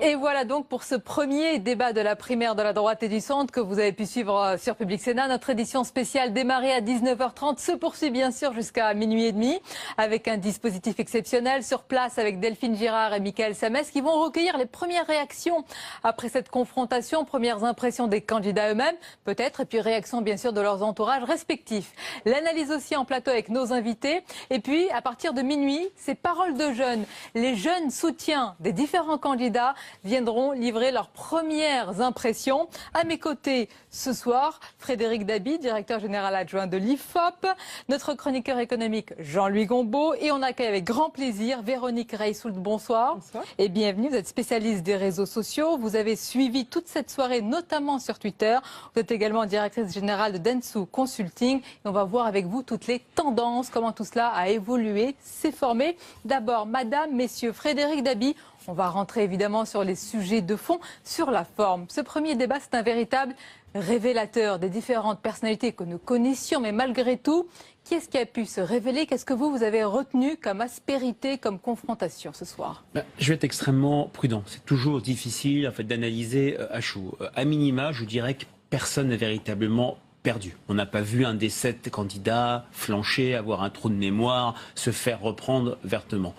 Et voilà donc pour ce premier débat de la primaire de la droite et du centre que vous avez pu suivre sur Public Sénat. Notre édition spéciale démarrée à 19h30 se poursuit bien sûr jusqu'à minuit et demi avec un dispositif exceptionnel sur place avec Delphine Girard et Michael Samès qui vont recueillir les premières réactions après cette confrontation, premières impressions des candidats eux-mêmes peut-être et puis réactions bien sûr de leurs entourages respectifs. L'analyse aussi en plateau avec nos invités et puis à partir de minuit, ces paroles de jeunes, les jeunes soutiens des différents candidats viendront livrer leurs premières impressions. À mes côtés ce soir, Frédéric Dabi, directeur général adjoint de l'IFOP, notre chroniqueur économique Jean-Louis Gombaud et on accueille avec grand plaisir Véronique Reissoult. Bonsoir. Bonsoir. Et bienvenue, vous êtes spécialiste des réseaux sociaux. Vous avez suivi toute cette soirée, notamment sur Twitter. Vous êtes également directrice générale de Dentsu Consulting. Et on va voir avec vous toutes les tendances, comment tout cela a évolué, s'est formé. D'abord, madame, messieurs, Frédéric Dabi. On va rentrer évidemment sur les sujets de fond, sur la forme. Ce premier débat, c'est un véritable révélateur des différentes personnalités que nous connaissions, mais malgré tout, qui est-ce qui a pu se révéler? Qu'est-ce que vous avez retenu comme aspérité, comme confrontation ce soir? Je vais être extrêmement prudent. C'est toujours difficile en fait, d'analyser à chaud. À minima, je dirais que personne n'a véritablement perdu. On n'a pas vu un des 7 candidats flancher, avoir un trou de mémoire, se faire reprendre vertement.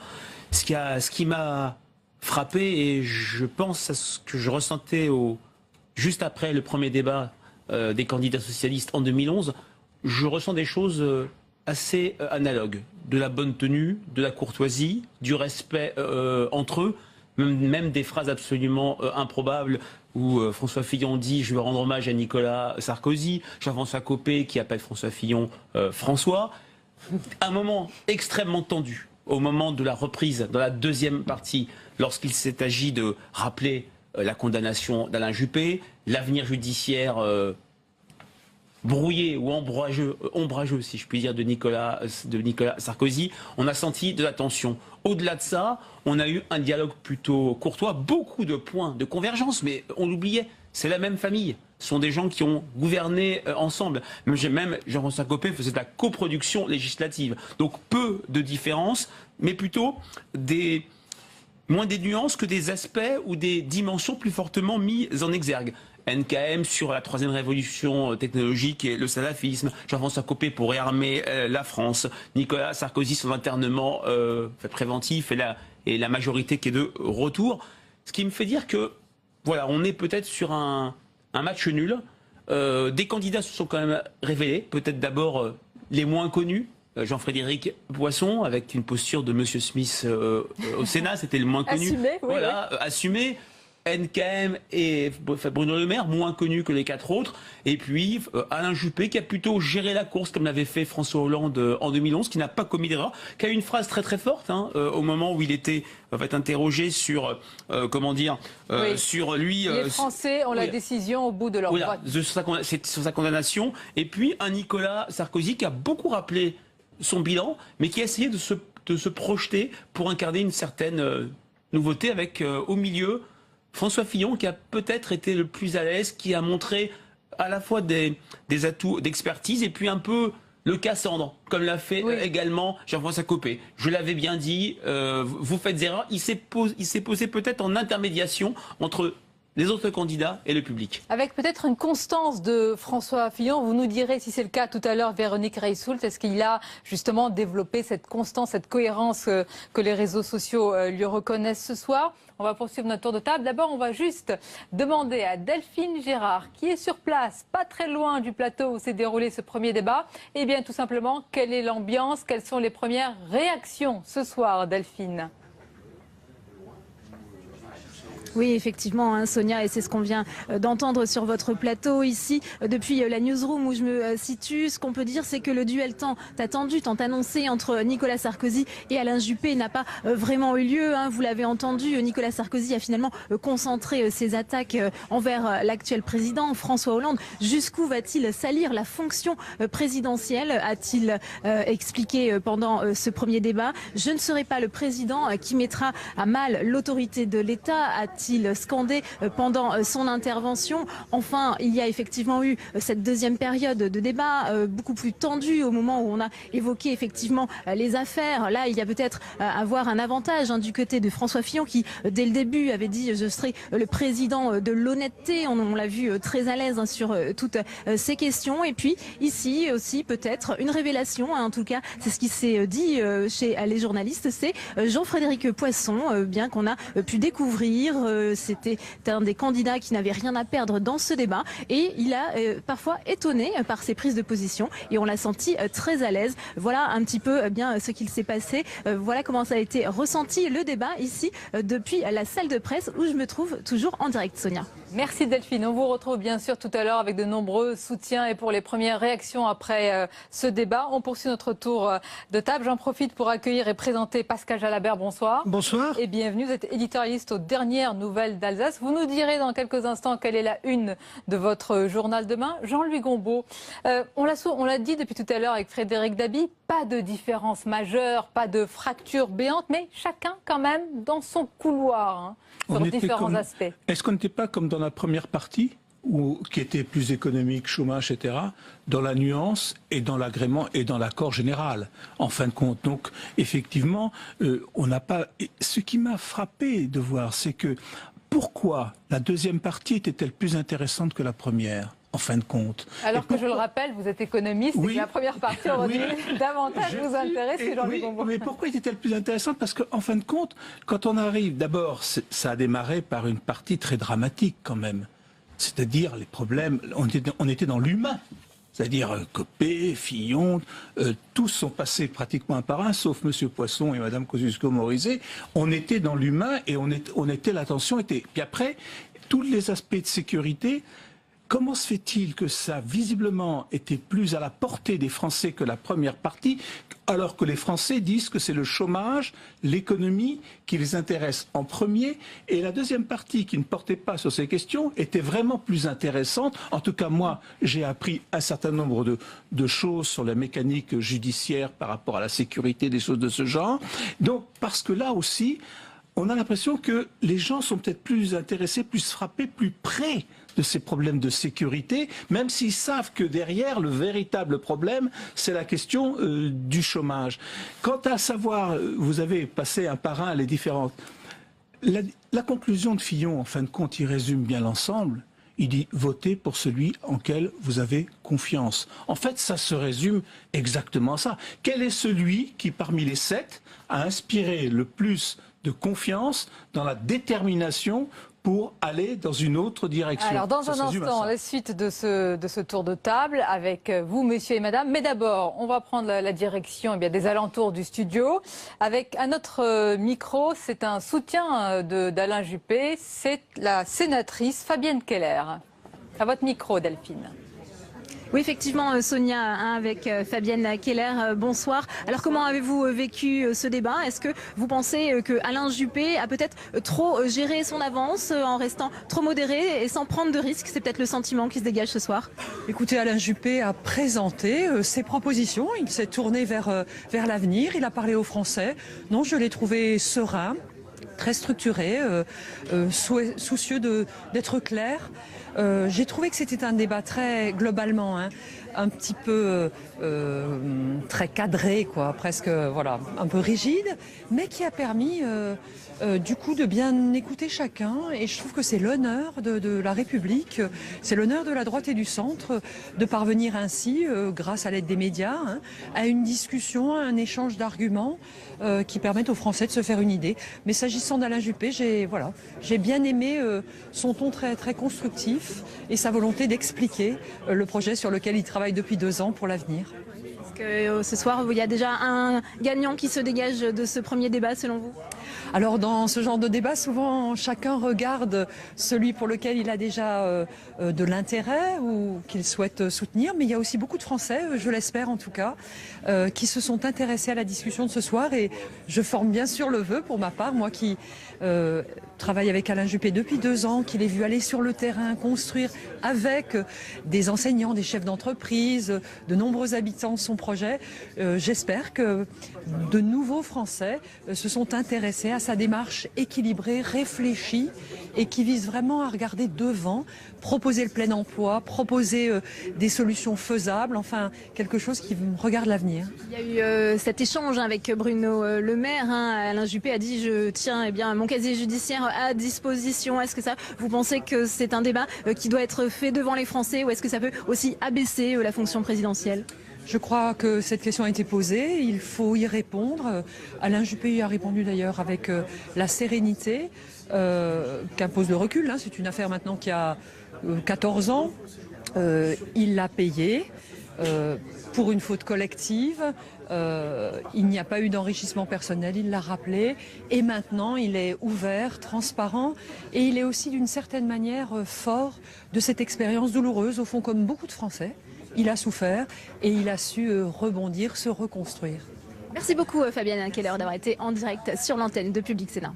Ce qui m'a frappé, et je pense à ce que je ressentais juste après le premier débat des candidats socialistes en 2011, je ressens des choses assez analogues. De la bonne tenue, de la courtoisie, du respect entre eux, même des phrases absolument improbables où François Fillon dit « je veux rendre hommage à Nicolas Sarkozy », Jean-François Copé qui appelle François Fillon François. Un moment extrêmement tendu au moment de la reprise, dans la deuxième partie, lorsqu'il s'est agi de rappeler la condamnation d'Alain Juppé, l'avenir judiciaire brouillé ou ombrageux, si je puis dire, de Nicolas Sarkozy, on a senti de la tension. Au-delà de ça, on a eu un dialogue plutôt courtois, beaucoup de points de convergence, mais on l'oubliait, c'est la même famille. Ce sont des gens qui ont gouverné ensemble. Même Jean-François Copé faisait de la coproduction législative. Donc peu de différences, mais plutôt moins des nuances que des aspects ou des dimensions plus fortement mises en exergue. NKM sur la 3e révolution technologique et le salafisme, Jean-François Copé pour réarmer la France, Nicolas Sarkozy son internement préventif et la majorité qui est de retour. Ce qui me fait dire que voilà, on est peut-être sur un match nul. Des candidats se sont quand même révélés, peut-être d'abord les moins connus. Jean-Frédéric Poisson, avec une posture de Monsieur Smith au Sénat, c'était le moins connu. Assumé, oui, voilà, assumé. NKM et Bruno Le Maire, moins connus que les 4 autres. Et puis Alain Juppé, qui a plutôt géré la course comme l'avait fait François Hollande en 2011, qui n'a pas commis d'erreur, qui a eu une phrase très très forte au moment où il était interrogé sur, sur lui... les Français ont la décision au bout de leur droit. C'est sur sa condamnation. Et puis un Nicolas Sarkozy qui a beaucoup rappelé son bilan, mais qui a essayé de se projeter pour incarner une certaine nouveauté avec au milieu François Fillon qui a peut-être été le plus à l'aise, qui a montré à la fois des atouts d'expertise et puis un peu le Cassandre, comme l'a fait également Jean-François Copé. Je l'avais bien dit, vous faites erreur. Il s'est posé peut-être en intermédiation entre les autres candidats et le public. Avec peut-être une constance de François Fillon, vous nous direz si c'est le cas tout à l'heure, Véronique Reissoult, est-ce qu'il a justement développé cette constance, cette cohérence que les réseaux sociaux lui reconnaissent ce soir? On va poursuivre notre tour de table. D'abord, on va juste demander à Delphine Girard, qui est sur place, pas très loin du plateau où s'est déroulé ce premier débat, eh bien tout simplement, quelle est l'ambiance, quelles sont les premières réactions ce soir, Delphine? Oui, effectivement, Sonia, et c'est ce qu'on vient d'entendre sur votre plateau ici, depuis la newsroom où je me situe. Ce qu'on peut dire, c'est que le duel tant attendu, tant annoncé entre Nicolas Sarkozy et Alain Juppé n'a pas vraiment eu lieu. Vous l'avez entendu, Nicolas Sarkozy a finalement concentré ses attaques envers l'actuel président, François Hollande. Jusqu'où va-t-il salir la fonction présidentielle, a-t-il expliqué pendant ce premier débat. Je ne serai pas le président qui mettra à mal l'autorité de l'État, a-t-il a-t-il scandé pendant son intervention. Enfin, il y a effectivement eu cette deuxième période de débat beaucoup plus tendue au moment où on a évoqué effectivement les affaires. Là, il y a peut-être à avoir un avantage du côté de François Fillon qui, dès le début, avait dit « je serai le président de l'honnêteté ». On l'a vu très à l'aise sur toutes ces questions. Et puis ici aussi, peut-être une révélation, en tout cas, c'est ce qui s'est dit chez les journalistes, c'est Jean-Frédéric Poisson, bien qu'on a pu découvrir. C'était un des candidats qui n'avait rien à perdre dans ce débat et il a parfois étonné par ses prises de position et on l'a senti très à l'aise. Voilà un petit peu bien ce qu'il s'est passé. Voilà comment ça a été ressenti le débat ici depuis la salle de presse où je me trouve toujours en direct, Sonia. Merci Delphine. On vous retrouve bien sûr tout à l'heure avec de nombreux soutiens et pour les premières réactions après ce débat. On poursuit notre tour de table. J'en profite pour accueillir et présenter Pascal Jalabert. Bonsoir. Bonsoir. Et bienvenue. Vous êtes éditorialiste aux dernières nouvelles d'Alsace. Vous nous direz dans quelques instants quelle est la une de votre journal demain. Jean-Louis Gombault, on l'a dit depuis tout à l'heure avec Frédéric Dabi, pas de différence majeure, pas de fracture béante, mais chacun quand même dans son couloir sur différents aspects. Est-ce qu'on n'était pas comme dans la première partie qui était plus économique, chômage, etc., dans la nuance et dans l'agrément et dans l'accord général, en fin de compte. Donc, effectivement, on n'a pas... Ce qui m'a frappé de voir, c'est que pourquoi la deuxième partie était-elle plus intéressante que la première, en fin de compte? Alors que je le rappelle, vous êtes économiste et que la première partie aurait dû davantage vous intéresser, Jean-Louis Gombault. Mais pourquoi était-elle plus intéressante? Parce qu'en fin de compte, quand on arrive, d'abord, ça a démarré par une partie très dramatique quand même. C'est-à-dire les problèmes, on était dans l'humain. C'est-à-dire Copé, Fillon, tous sont passés pratiquement un par un, sauf M. Poisson et Mme Kosciusko-Morizet. On était dans l'humain et l'attention était... Puis après, tous les aspects de sécurité... Comment se fait-il que ça, visiblement, était plus à la portée des Français que la première partie, alors que les Français disent que c'est le chômage, l'économie qui les intéresse en premier, et la deuxième partie, qui ne portait pas sur ces questions, était vraiment plus intéressante. En tout cas, moi, j'ai appris un certain nombre de choses sur la mécanique judiciaire par rapport à la sécurité, des choses de ce genre. Donc, parce que là aussi, on a l'impression que les gens sont peut-être plus intéressés, plus frappés, plus près de ces problèmes de sécurité, même s'ils savent que derrière, le véritable problème, c'est la question du chômage. Quant à savoir, vous avez passé un par un les différentes... La conclusion de Fillon, en fin de compte, il résume bien l'ensemble. Il dit « votez pour celui en quel vous avez confiance ». En fait, ça se résume exactement à ça. Quel est celui qui, parmi les 7, a inspiré le plus de confiance dans la détermination pour aller dans une autre direction? Alors, dans un instant, la suite de ce tour de table avec vous, messieurs et madame. Mais d'abord, on va prendre la direction des alentours du studio. Avec un autre micro, c'est un soutien d'Alain Juppé. C'est la sénatrice Fabienne Keller. À votre micro, Delphine. Oui, effectivement, Sonia, avec Fabienne Keller, bonsoir. Alors, comment avez-vous vécu ce débat? Est-ce que vous pensez que Alain Juppé a peut-être trop géré son avance en restant trop modéré et sans prendre de risques? C'est peut-être le sentiment qui se dégage ce soir. Écoutez, Alain Juppé a présenté ses propositions. Il s'est tourné vers l'avenir. Il a parlé aux Français. Non, je l'ai trouvé serein, très structuré, soucieux d'être clair. J'ai trouvé que c'était un débat très globalement, un petit peu très cadré, quoi, presque voilà, un peu rigide, mais qui a permis du coup de bien écouter chacun. Et je trouve que c'est l'honneur de la République, c'est l'honneur de la droite et du centre de parvenir ainsi, grâce à l'aide des médias, à une discussion, à un échange d'arguments qui permettent aux Français de se faire une idée. Mais s'agissant d'Alain Juppé, j'ai bien aimé son ton très, très constructif et sa volonté d'expliquer le projet sur lequel il travaille depuis 2 ans pour l'avenir. Est-ce que ce soir, il y a déjà un gagnant qui se dégage de ce premier débat selon vous? Alors dans ce genre de débat, souvent chacun regarde celui pour lequel il a déjà de l'intérêt ou qu'il souhaite soutenir, mais il y a aussi beaucoup de Français, je l'espère en tout cas, qui se sont intéressés à la discussion de ce soir, et je forme bien sûr le vœu pour ma part, moi qui travaille avec Alain Juppé depuis 2 ans, qui l'ai vu aller sur le terrain, construire avec des enseignants, des chefs d'entreprise, de nombreux habitants son projet. J'espère que de nouveaux Français se sont intéressés à sa démarche équilibrée, réfléchie et qui vise vraiment à regarder devant, proposer le plein emploi, proposer des solutions faisables, enfin quelque chose qui regarde l'avenir. Il y a eu cet échange avec Bruno Le Maire. Alain Juppé a dit je tiens mon casier judiciaire à disposition. Est-ce que vous pensez que c'est un débat qui doit être fait devant les Français ou est-ce que ça peut aussi abaisser la fonction présidentielle ? Je crois que cette question a été posée, il faut y répondre. Alain Juppé y a répondu d'ailleurs avec la sérénité qu'impose le recul. C'est une affaire maintenant qui a 14 ans. Il l'a payé pour une faute collective. Il n'y a pas eu d'enrichissement personnel, il l'a rappelé. Et maintenant, il est ouvert, transparent. Et il est aussi d'une certaine manière fort de cette expérience douloureuse, au fond comme beaucoup de Français. Il a souffert et il a su rebondir, se reconstruire. Merci beaucoup Fabienne Keller d'avoir été en direct sur l'antenne de Public Sénat.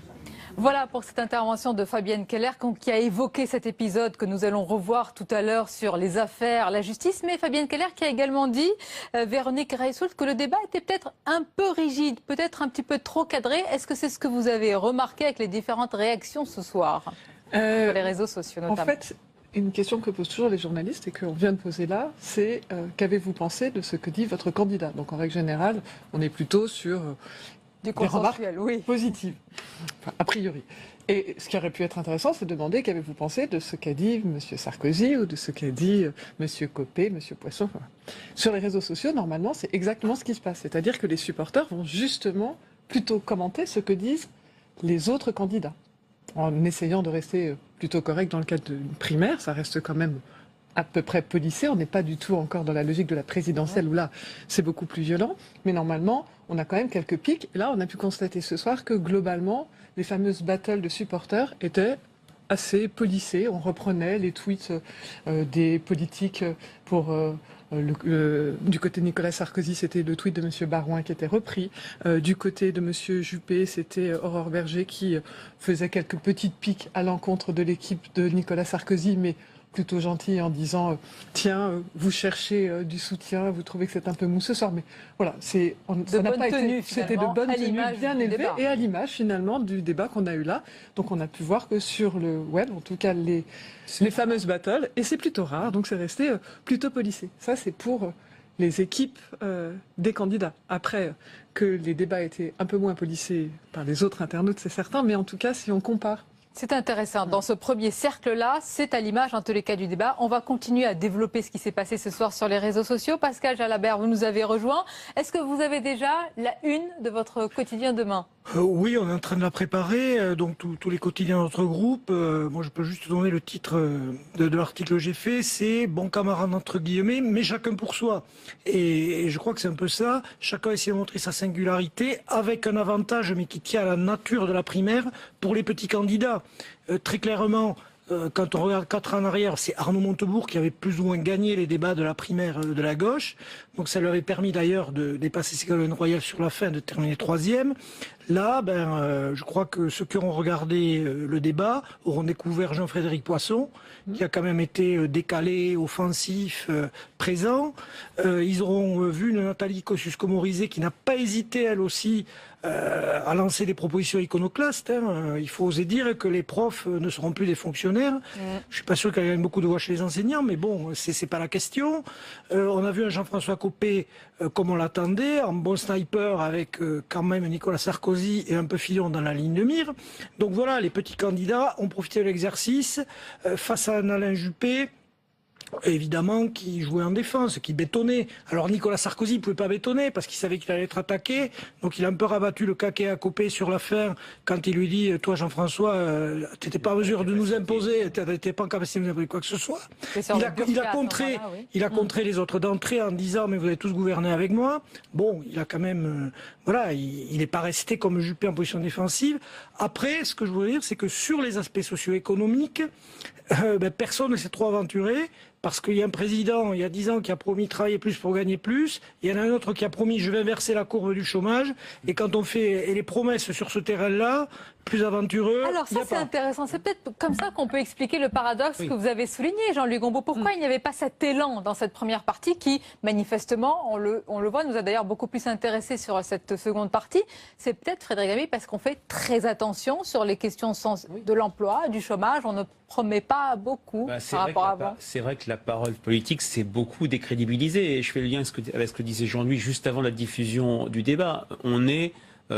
Voilà pour cette intervention de Fabienne Keller qui a évoqué cet épisode que nous allons revoir tout à l'heure sur les affaires, la justice. Mais Fabienne Keller qui a également dit, Véronique Reissoult, que le débat était peut-être un peu rigide, peut-être un petit peu trop cadré. Est-ce que c'est ce que vous avez remarqué avec les différentes réactions ce soir sur les réseaux sociaux notamment? En fait, une question que posent toujours les journalistes et qu'on vient de poser là, c'est qu'avez-vous pensé de ce que dit votre candidat? Donc en règle générale, on est plutôt sur du des remarques positives, enfin, a priori. Et ce qui aurait pu être intéressant, c'est de demander qu'avez-vous pensé de ce qu'a dit M. Sarkozy ou de ce qu'a dit M. Copé, M. Poisson. Enfin, sur les réseaux sociaux, normalement, c'est exactement ce qui se passe. C'est-à-dire que les supporters vont justement plutôt commenter ce que disent les autres candidats, en essayant de rester plutôt correct dans le cadre d'une primaire. Ça reste quand même à peu près policé. On n'est pas du tout encore dans la logique de la présidentielle où là, c'est beaucoup plus violent. Mais normalement, on a quand même quelques pics. Et là, on a pu constater ce soir que globalement, les fameuses battles de supporters étaient assez policées. On reprenait les tweets des politiques pour... du côté de Nicolas Sarkozy, c'était le tweet de M. Barouin qui était repris. Du côté de M. Juppé, c'était Aurore Berger qui faisait quelques petites piques à l'encontre de l'équipe de Nicolas Sarkozy, mais plutôt gentil en disant tiens, vous cherchez du soutien, vous trouvez que c'est un peu mou ce soir, mais voilà, c'était de bonne tenue, bien élevée et à l'image finalement du débat qu'on a eu là. Donc on a pu voir que sur le web, en tout cas les fameuses battles, et c'est plutôt rare, donc c'est resté plutôt policé. Ça c'est pour les équipes des candidats. Après que les débats étaient un peu moins policés par les autres internautes, c'est certain, mais en tout cas si on compare. C'est intéressant. Dans ce premier cercle-là, c'est à l'image, en tous les cas, du débat. On va continuer à développer ce qui s'est passé ce soir sur les réseaux sociaux. Pascal Jalabert, vous nous avez rejoint. Est-ce que vous avez déjà la une de votre quotidien demain ? Oui, on est en train de la préparer. Donc tous les quotidiens de notre groupe. Moi, je peux juste donner le titre de l'article que j'ai fait. C'est « Bon camarade entre guillemets, mais chacun pour soi ». Et je crois que c'est un peu ça. Chacun essaie de montrer sa singularité avec un avantage, mais qui tient à la nature de la primaire pour les petits candidats. Très clairement, quand on regarde 4 ans en arrière, c'est Arnaud Montebourg qui avait plus ou moins gagné les débats de la primaire de la gauche. Donc ça lui avait permis d'ailleurs de dépasser Ségolène Royal sur la fin, de terminer 3e. Là, je crois que ceux qui auront regardé le débat auront découvert Jean-Frédéric Poisson, qui a quand même été décalé, offensif, présent. Ils auront vu une Nathalie Kosciusko-Morizet qui n'a pas hésité, elle aussi, à lancer des propositions iconoclastes. Il faut oser dire que les profs ne seront plus des fonctionnaires. Je suis pas sûr qu'il y ait beaucoup de voix chez les enseignants, mais bon, c'est pas la question. On a vu un Jean-François Copé comme on l'attendait, en bon sniper avec quand même Nicolas Sarkozy et un peu Fillon dans la ligne de mire. Donc voilà, les petits candidats ont profité de l'exercice face à un Alain Juppé, évidemment, qui jouait en défense, qui bétonnait. Alors Nicolas Sarkozy ne pouvait pas bétonner parce qu'il savait qu'il allait être attaqué. Donc il a un peu rabattu le caquet à Copé sur la fin quand il lui dit « Toi Jean-François, tu n'étais pas en mesure de nous imposer, tu n'étais pas en capacité de nous imposer quoi que ce soit. » Il a contré les autres d'entrée en disant « Mais vous avez tous gouverné avec moi. » Bon, il a quand même... voilà, il n'est pas resté comme Juppé en position défensive. Après, ce que je voulais dire, c'est que sur les aspects socio-économiques, personne ne s'est trop aventuré. Parce qu'il y a un président, il y a 10 ans, qui a promis travailler plus pour gagner plus. Il y en a un autre qui a promis je vais inverser la courbe du chômage. Et quand on fait les promesses sur ce terrain-là, plus aventureux. Alors ça c'est intéressant, c'est peut-être comme ça qu'on peut expliquer le paradoxe que vous avez souligné, Jean-Luc Gombault. Pourquoi il n'y avait pas cet élan dans cette première partie qui, manifestement, on le voit, nous a d'ailleurs beaucoup plus intéressé sur cette seconde partie. C'est peut-être, Frédéric Gamy, parce qu'on fait très attention sur les questions de l'emploi, du chômage. On ne promet pas beaucoup par rapport à avant. C'est vrai que la parole politique s'est beaucoup décrédibilisée. Et je fais le lien avec ce que disait Jean-Louis juste avant la diffusion du débat. On est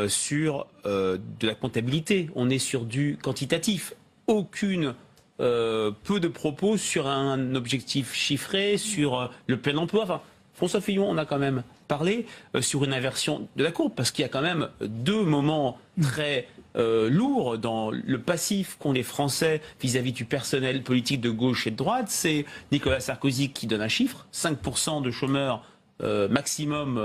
sur de la comptabilité, on est sur du quantitatif. Peu de propos sur un objectif chiffré, sur le plein emploi. Enfin, François Fillon, on a quand même parlé sur une inversion de la courbe, parce qu'il y a quand même deux moments très lourds dans le passif qu'ont les Français vis-à-vis du personnel politique de gauche et de droite. C'est Nicolas Sarkozy qui donne un chiffre, 5% de chômeurs maximum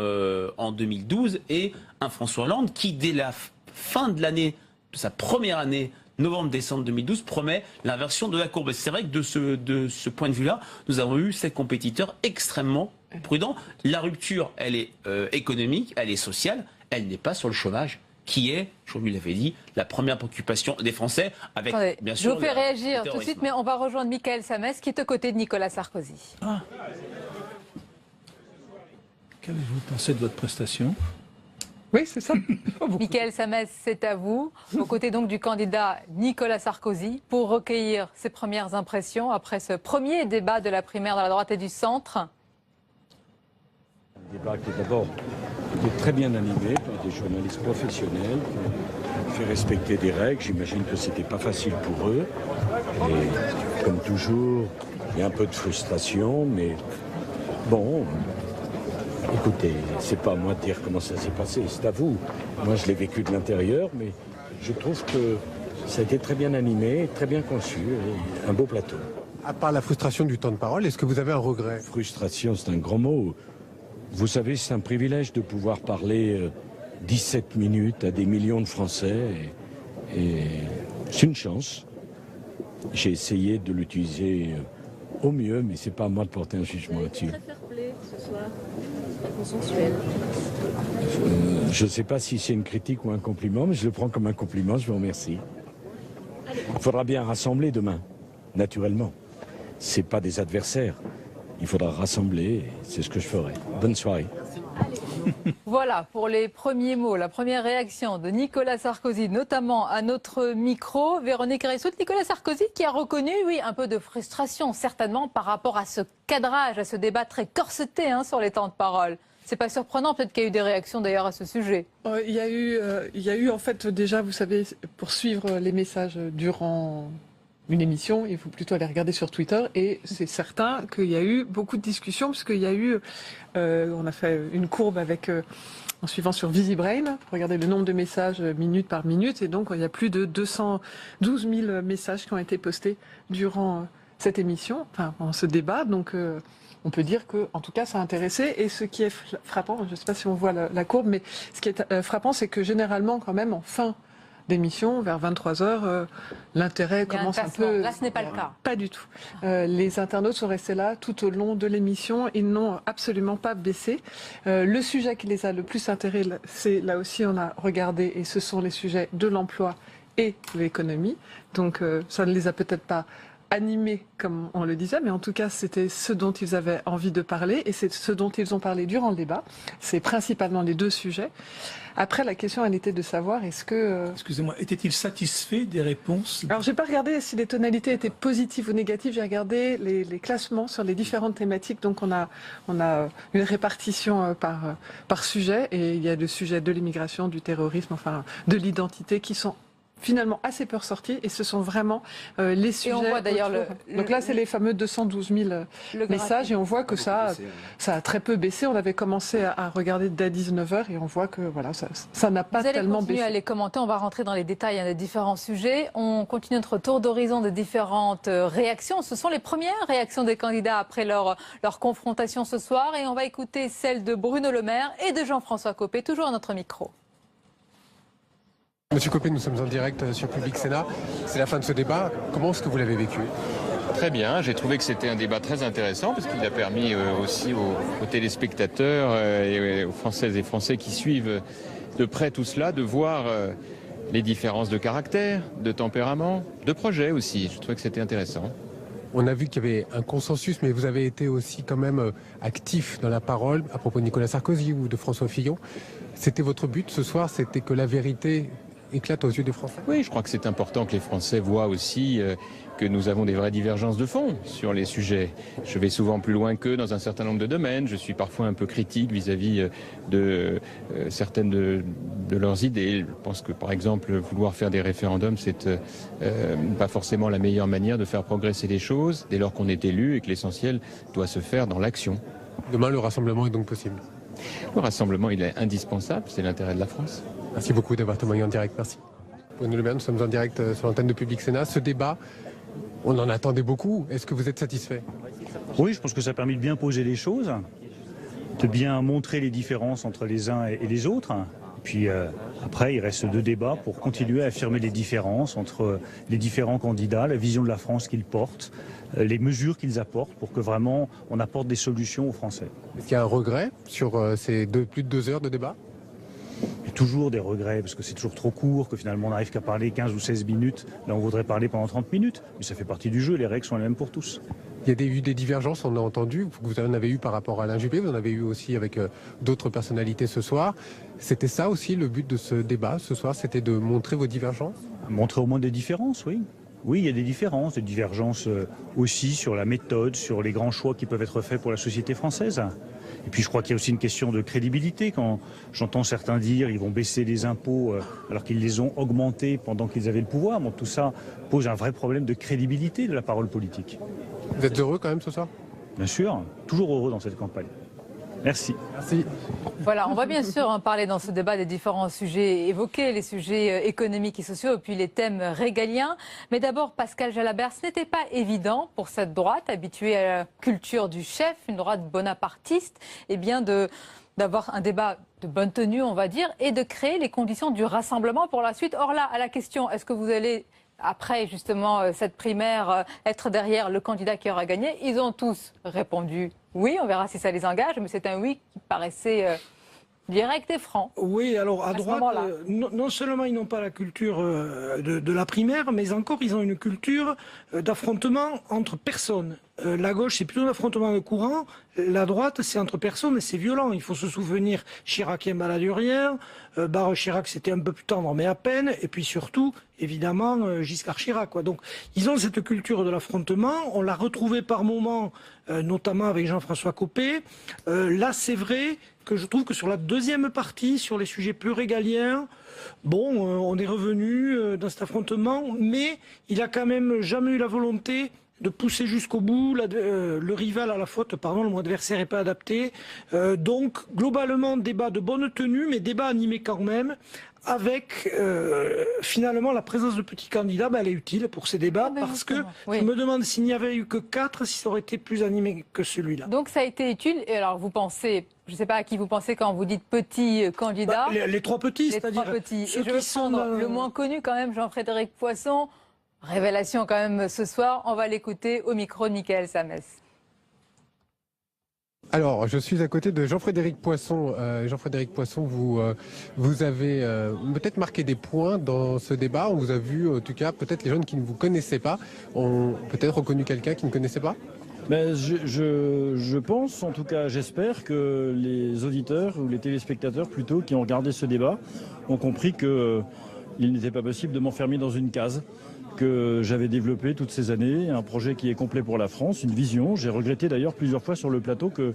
en 2012, et un François Hollande qui, dès la fin de l'année, de sa première année, novembre-décembre 2012, promet l'inversion de la courbe. C'est vrai que de ce point de vue-là, nous avons eu ces compétiteurs extrêmement prudents. La rupture, elle est économique, elle est sociale, elle n'est pas sur le chômage, qui est, Jean-Louis l'avait dit, la première préoccupation des Français, avec bien sûr... Je vous fais réagir tout de suite, mais on va rejoindre Michael Samès, qui est aux côtés de Nicolas Sarkozy. Qu'avez-vous pensé de votre prestation ? Oui, c'est ça. Michael Samès, c'est à vous, aux côtés donc du candidat Nicolas Sarkozy, pour recueillir ses premières impressions après ce premier débat de la primaire de la droite et du centre. Un débat qui est d'abord très bien animé par des journalistes professionnels qui ont fait respecter des règles. J'imagine que c'était pas facile pour eux. Et comme toujours, il y a un peu de frustration, mais bon... Écoutez, c'est pas à moi de dire comment ça s'est passé, c'est à vous. Moi, je l'ai vécu de l'intérieur, mais je trouve que ça a été très bien animé, très bien conçu, et un beau plateau. À part la frustration du temps de parole, est-ce que vous avez un regret ? Frustration, c'est un grand mot. Vous savez, c'est un privilège de pouvoir parler 17 minutes à des millions de Français, et c'est une chance. J'ai essayé de l'utiliser au mieux, mais c'est pas à moi de porter un jugement là-dessus. Très fair-play ce soir, très consensuel. Je ne sais pas si c'est une critique ou un compliment, mais je le prends comme un compliment, je vous remercie. Il faudra bien rassembler demain, naturellement. Ce n'est pas des adversaires. Il faudra rassembler, c'est ce que je ferai. Bonne soirée. Voilà pour les premiers mots, la première réaction de Nicolas Sarkozy, notamment à notre micro. Véronique Reissout, Nicolas Sarkozy qui a reconnu, oui, un peu de frustration, certainement, par rapport à ce cadrage, à ce débat très corseté sur les temps de parole. C'est pas surprenant, peut-être qu'il y a eu des réactions d'ailleurs à ce sujet. Il y a eu en fait déjà, vous savez, pour suivre les messages durant une émission, il faut plutôt aller regarder sur Twitter, et c'est certain qu'il y a eu beaucoup de discussions, parce qu'il y a eu, on a fait une courbe avec, en suivant sur VisiBrain, regardez le nombre de messages minute par minute, et donc il y a plus de 212 000 messages qui ont été postés durant cette émission, enfin, en ce débat, donc on peut dire que, en tout cas, ça a intéressé. Et ce qui est frappant, je ne sais pas si on voit la courbe, mais ce qui est frappant, c'est que généralement, quand même, en fin d'émission, vers 23h, l'intérêt commence un peu... Là, ce n'est pas le cas. Pas du tout. Les internautes sont restés là tout au long de l'émission. Ils n'ont absolument pas baissé. Le sujet qui les a le plus intéressés, là aussi, on a regardé, et ce sont les sujets de l'emploi et de l'économie. Donc, ça ne les a peut-être pas animés, comme on le disait, mais en tout cas, c'était ce dont ils avaient envie de parler, et c'est ce dont ils ont parlé durant le débat. C'est principalement les deux sujets. Après, la question, elle était de savoir, est-ce que... Excusez-moi, étaient-ils satisfaits des réponses ? Alors, j'ai pas regardé si les tonalités étaient positives ou négatives, j'ai regardé les classements sur les différentes thématiques, donc on a une répartition par sujet, et il y a le sujet de l'immigration, du terrorisme, enfin, de l'identité, qui sont finalement assez peu ressortis, et ce sont vraiment les sujets. Et on voit d'ailleurs donc là, c'est les fameux 212 000 messages, et on voit que ça a très peu baissé. On avait commencé à regarder dès 19h, et on voit que voilà, ça n'a pas tellement baissé. Vous allez continuer à les commenter, on va rentrer dans les détails des différents sujets. On continue notre tour d'horizon de différentes réactions. Ce sont les premières réactions des candidats après leur confrontation ce soir, et on va écouter celle de Bruno Le Maire et de Jean-François Copé, toujours à notre micro. Monsieur Copé, nous sommes en direct sur Public Sénat. C'est la fin de ce débat. Comment est-ce que vous l'avez vécu ? Très bien, j'ai trouvé que c'était un débat très intéressant parce qu'il a permis aussi aux téléspectateurs et aux Françaises et Français qui suivent de près tout cela de voir les différences de caractère, de tempérament, de projet aussi. Je trouvais que c'était intéressant. On a vu qu'il y avait un consensus, mais vous avez été aussi quand même actif dans la parole à propos de Nicolas Sarkozy ou de François Fillon. C'était votre but ce soir, c'était que la vérité éclate aux yeux des Français? Oui, je crois que c'est important que les Français voient aussi que nous avons des vraies divergences de fond sur les sujets. Je vais souvent plus loin qu'eux dans un certain nombre de domaines. Je suis parfois un peu critique vis-à-vis de certaines de leurs idées. Je pense que, par exemple, vouloir faire des référendums, c'est pas forcément la meilleure manière de faire progresser les choses dès lors qu'on est élu et que l'essentiel doit se faire dans l'action. Demain, le rassemblement est donc possible? Le rassemblement, il est indispensable. C'est l'intérêt de la France. Merci beaucoup d'avoir témoigné en direct. Merci. Bruno Le Maire, nous sommes en direct sur l'antenne de Public Sénat. Ce débat, on en attendait beaucoup. Est-ce que vous êtes satisfait? Oui, je pense que ça a permis de bien poser les choses, de bien montrer les différences entre les uns et les autres. Puis après, il reste 2 débats pour continuer à affirmer les différences entre les différents candidats, la vision de la France qu'ils portent, les mesures qu'ils apportent pour que vraiment on apporte des solutions aux Français. Est-ce qu'il y a un regret sur ces plus de 2 heures de débat? Il y a toujours des regrets, parce que c'est toujours trop court, que finalement on n'arrive qu'à parler 15 ou 16 minutes. Là, on voudrait parler pendant 30 minutes. Mais ça fait partie du jeu, les règles sont les mêmes pour tous. Il y a eu des divergences, on a entendu, vous en avez eu par rapport à Alain Juppé, vous en avez eu aussi avec d'autres personnalités ce soir. C'était ça aussi le but de ce débat ce soir, c'était de montrer vos divergences? Montrer au moins des différences, oui. Oui, il y a des divergences aussi sur la méthode, sur les grands choix qui peuvent être faits pour la société française. Et puis je crois qu'il y a aussi une question de crédibilité. Quand j'entends certains dire ils vont baisser les impôts alors qu'ils les ont augmentés pendant qu'ils avaient le pouvoir, bon, tout ça pose un vrai problème de crédibilité de la parole politique. Vous êtes heureux quand même ce soir? Bien sûr, toujours heureux dans cette campagne. Merci. Merci. Voilà, on va bien sûr parler dans ce débat des différents sujets évoqués, les sujets économiques et sociaux, et puis les thèmes régaliens. Mais d'abord, Pascal Jalabert, ce n'était pas évident pour cette droite, habituée à la culture du chef, une droite bonapartiste, eh bien d'avoir un débat de bonne tenue, on va dire, et de créer les conditions du rassemblement pour la suite. Or là, à la question, est-ce que vous allez, après justement cette primaire, être derrière le candidat qui aura gagné, ils ont tous répondu oui, on verra si ça les engage, mais c'est un oui qui paraissait direct et franc. Oui, alors à droite, non seulement ils n'ont pas la culture de la primaire, mais encore ils ont une culture d'affrontement entre personnes. La gauche, c'est plutôt l'affrontement de courant. La droite, c'est entre personnes et c'est violent. Il faut se souvenir, Chiracien baladurien, Barre Chirac, c'était un peu plus tendre, mais à peine. Et puis surtout, évidemment, Giscard Chirac, quoi. Donc, ils ont cette culture de l'affrontement. On l'a retrouvée par moments, notamment avec Jean-François Copé. Là, c'est vrai que je trouve que sur la deuxième partie, sur les sujets plus régaliens, bon, on est revenu dans cet affrontement, mais il a quand même jamais eu la volonté de pousser jusqu'au bout le rival à la faute, pardon, le mot adversaire n'est pas adapté. Donc, globalement, débat de bonne tenue, mais débat animé quand même, avec finalement la présence de petits candidats, elle est utile pour ces débats, parce que je me demande s'il n'y avait eu que 4, si ça aurait été plus animé que celui-là. Donc ça a été utile, et alors vous pensez, je ne sais pas à qui vous pensez quand vous dites petits candidats. Les 3 petits, c'est-à-dire ceux et je vais prendre le moins connu quand même, Jean-Frédéric Poisson. Révélation quand même ce soir, on va l'écouter au micro de Michael Samès. Alors, je suis à côté de Jean-Frédéric Poisson. Jean-Frédéric Poisson, vous avez peut-être marqué des points dans ce débat. On vous a vu, en tout cas, peut-être les jeunes qui ne vous connaissaient pas ont peut-être reconnu quelqu'un qui ne connaissait pas. Ben, je pense, en tout cas j'espère que les auditeurs ou les téléspectateurs plutôt qui ont regardé ce débat ont compris qu'il n'était pas possible de m'enfermer dans une case, que j'avais développé toutes ces années, un projet qui est complet pour la France, une vision. J'ai regretté d'ailleurs plusieurs fois sur le plateau que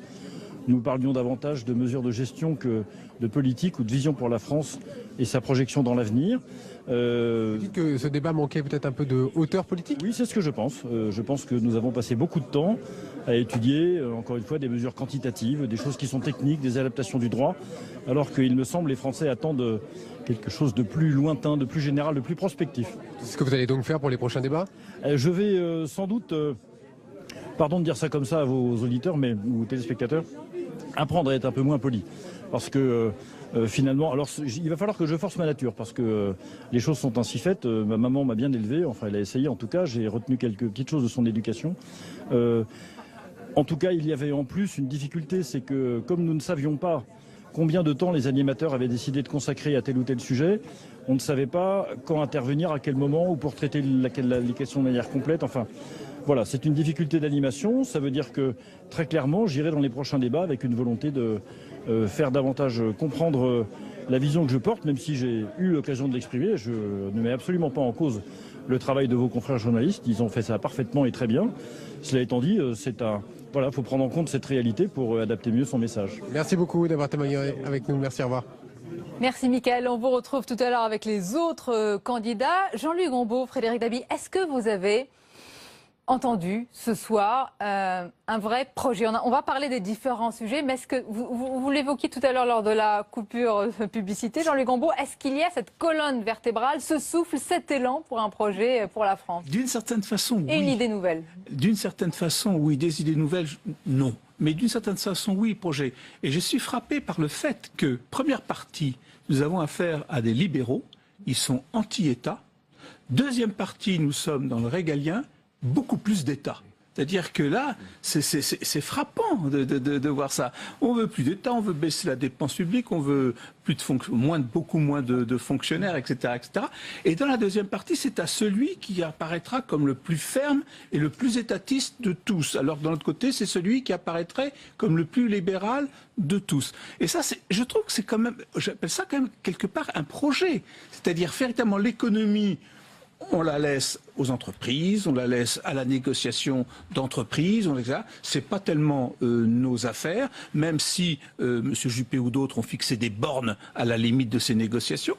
nous parlions davantage de mesures de gestion que de politique ou de vision pour la France et sa projection dans l'avenir. Vous dites que ce débat manquait peut-être un peu de hauteur politique ? Oui, c'est ce que je pense. Je pense que nous avons passé beaucoup de temps à étudier, encore une fois, des mesures quantitatives, des choses qui sont techniques, des adaptations du droit, alors qu'il me semble les Français attendent quelque chose de plus lointain, de plus général, de plus prospectif. C'est ce que vous allez donc faire pour les prochains débats ? Je vais sans doute, pardon de dire ça comme ça à vos auditeurs mais ou téléspectateurs, apprendre à être un peu moins poli. Parce que finalement, alors il va falloir que je force ma nature parce que les choses sont ainsi faites. Ma maman m'a bien élevé, enfin elle a essayé en tout cas, j'ai retenu quelques petites choses de son éducation. En tout cas, il y avait en plus une difficulté, c'est que comme nous ne savions pas combien de temps les animateurs avaient décidé de consacrer à tel ou tel sujet. On ne savait pas quand intervenir, à quel moment, ou pour traiter les questions de manière complète. Enfin, voilà, c'est une difficulté d'animation. Ça veut dire que, très clairement, j'irai dans les prochains débats avec une volonté de faire davantage comprendre la vision que je porte, même si j'ai eu l'occasion de l'exprimer. Je ne mets absolument pas en cause le travail de vos confrères journalistes. Ils ont fait ça parfaitement et très bien. Cela étant dit, voilà, faut prendre en compte cette réalité pour adapter mieux son message. Merci beaucoup d'avoir témoigné avec nous. Merci, au revoir. Merci Mickaël. On vous retrouve tout à l'heure avec les autres candidats. Jean-Luc Gombault, Frédéric Dabi, est-ce que vous avez entendu ce soir un vrai projet? On va parler des différents sujets, mais est-ce que vous l'évoquiez tout à l'heure lors de la coupure publicité, Jean-Luc Gombault, est-ce qu'il y a cette colonne vertébrale, ce souffle, cet élan pour un projet pour la France? D'une certaine façon, oui. Et une idée nouvelle? D'une certaine façon, oui. Des idées nouvelles, non. Mais d'une certaine façon, oui, projet. Et je suis frappé par le fait que, première partie, nous avons affaire à des libéraux, ils sont anti-État. Deuxième partie, nous sommes dans le régalien, beaucoup plus d'État. C'est-à-dire que là, c'est frappant de voir ça. On veut plus d'État, on veut baisser la dépense publique, on veut beaucoup moins de fonctionnaires, etc., etc. Et dans la deuxième partie, c'est à celui qui apparaîtra comme le plus ferme et le plus étatiste de tous. Alors que dans l'autre côté, c'est celui qui apparaîtrait comme le plus libéral de tous. Et ça, je trouve que c'est quand même, j'appelle ça quand même quelque part un projet. C'est-à-dire véritablement l'économie, on la laisse aux entreprises, on la laisse à la négociation d'entreprises, c'est pas tellement nos affaires, même si M. Juppé ou d'autres ont fixé des bornes à la limite de ces négociations.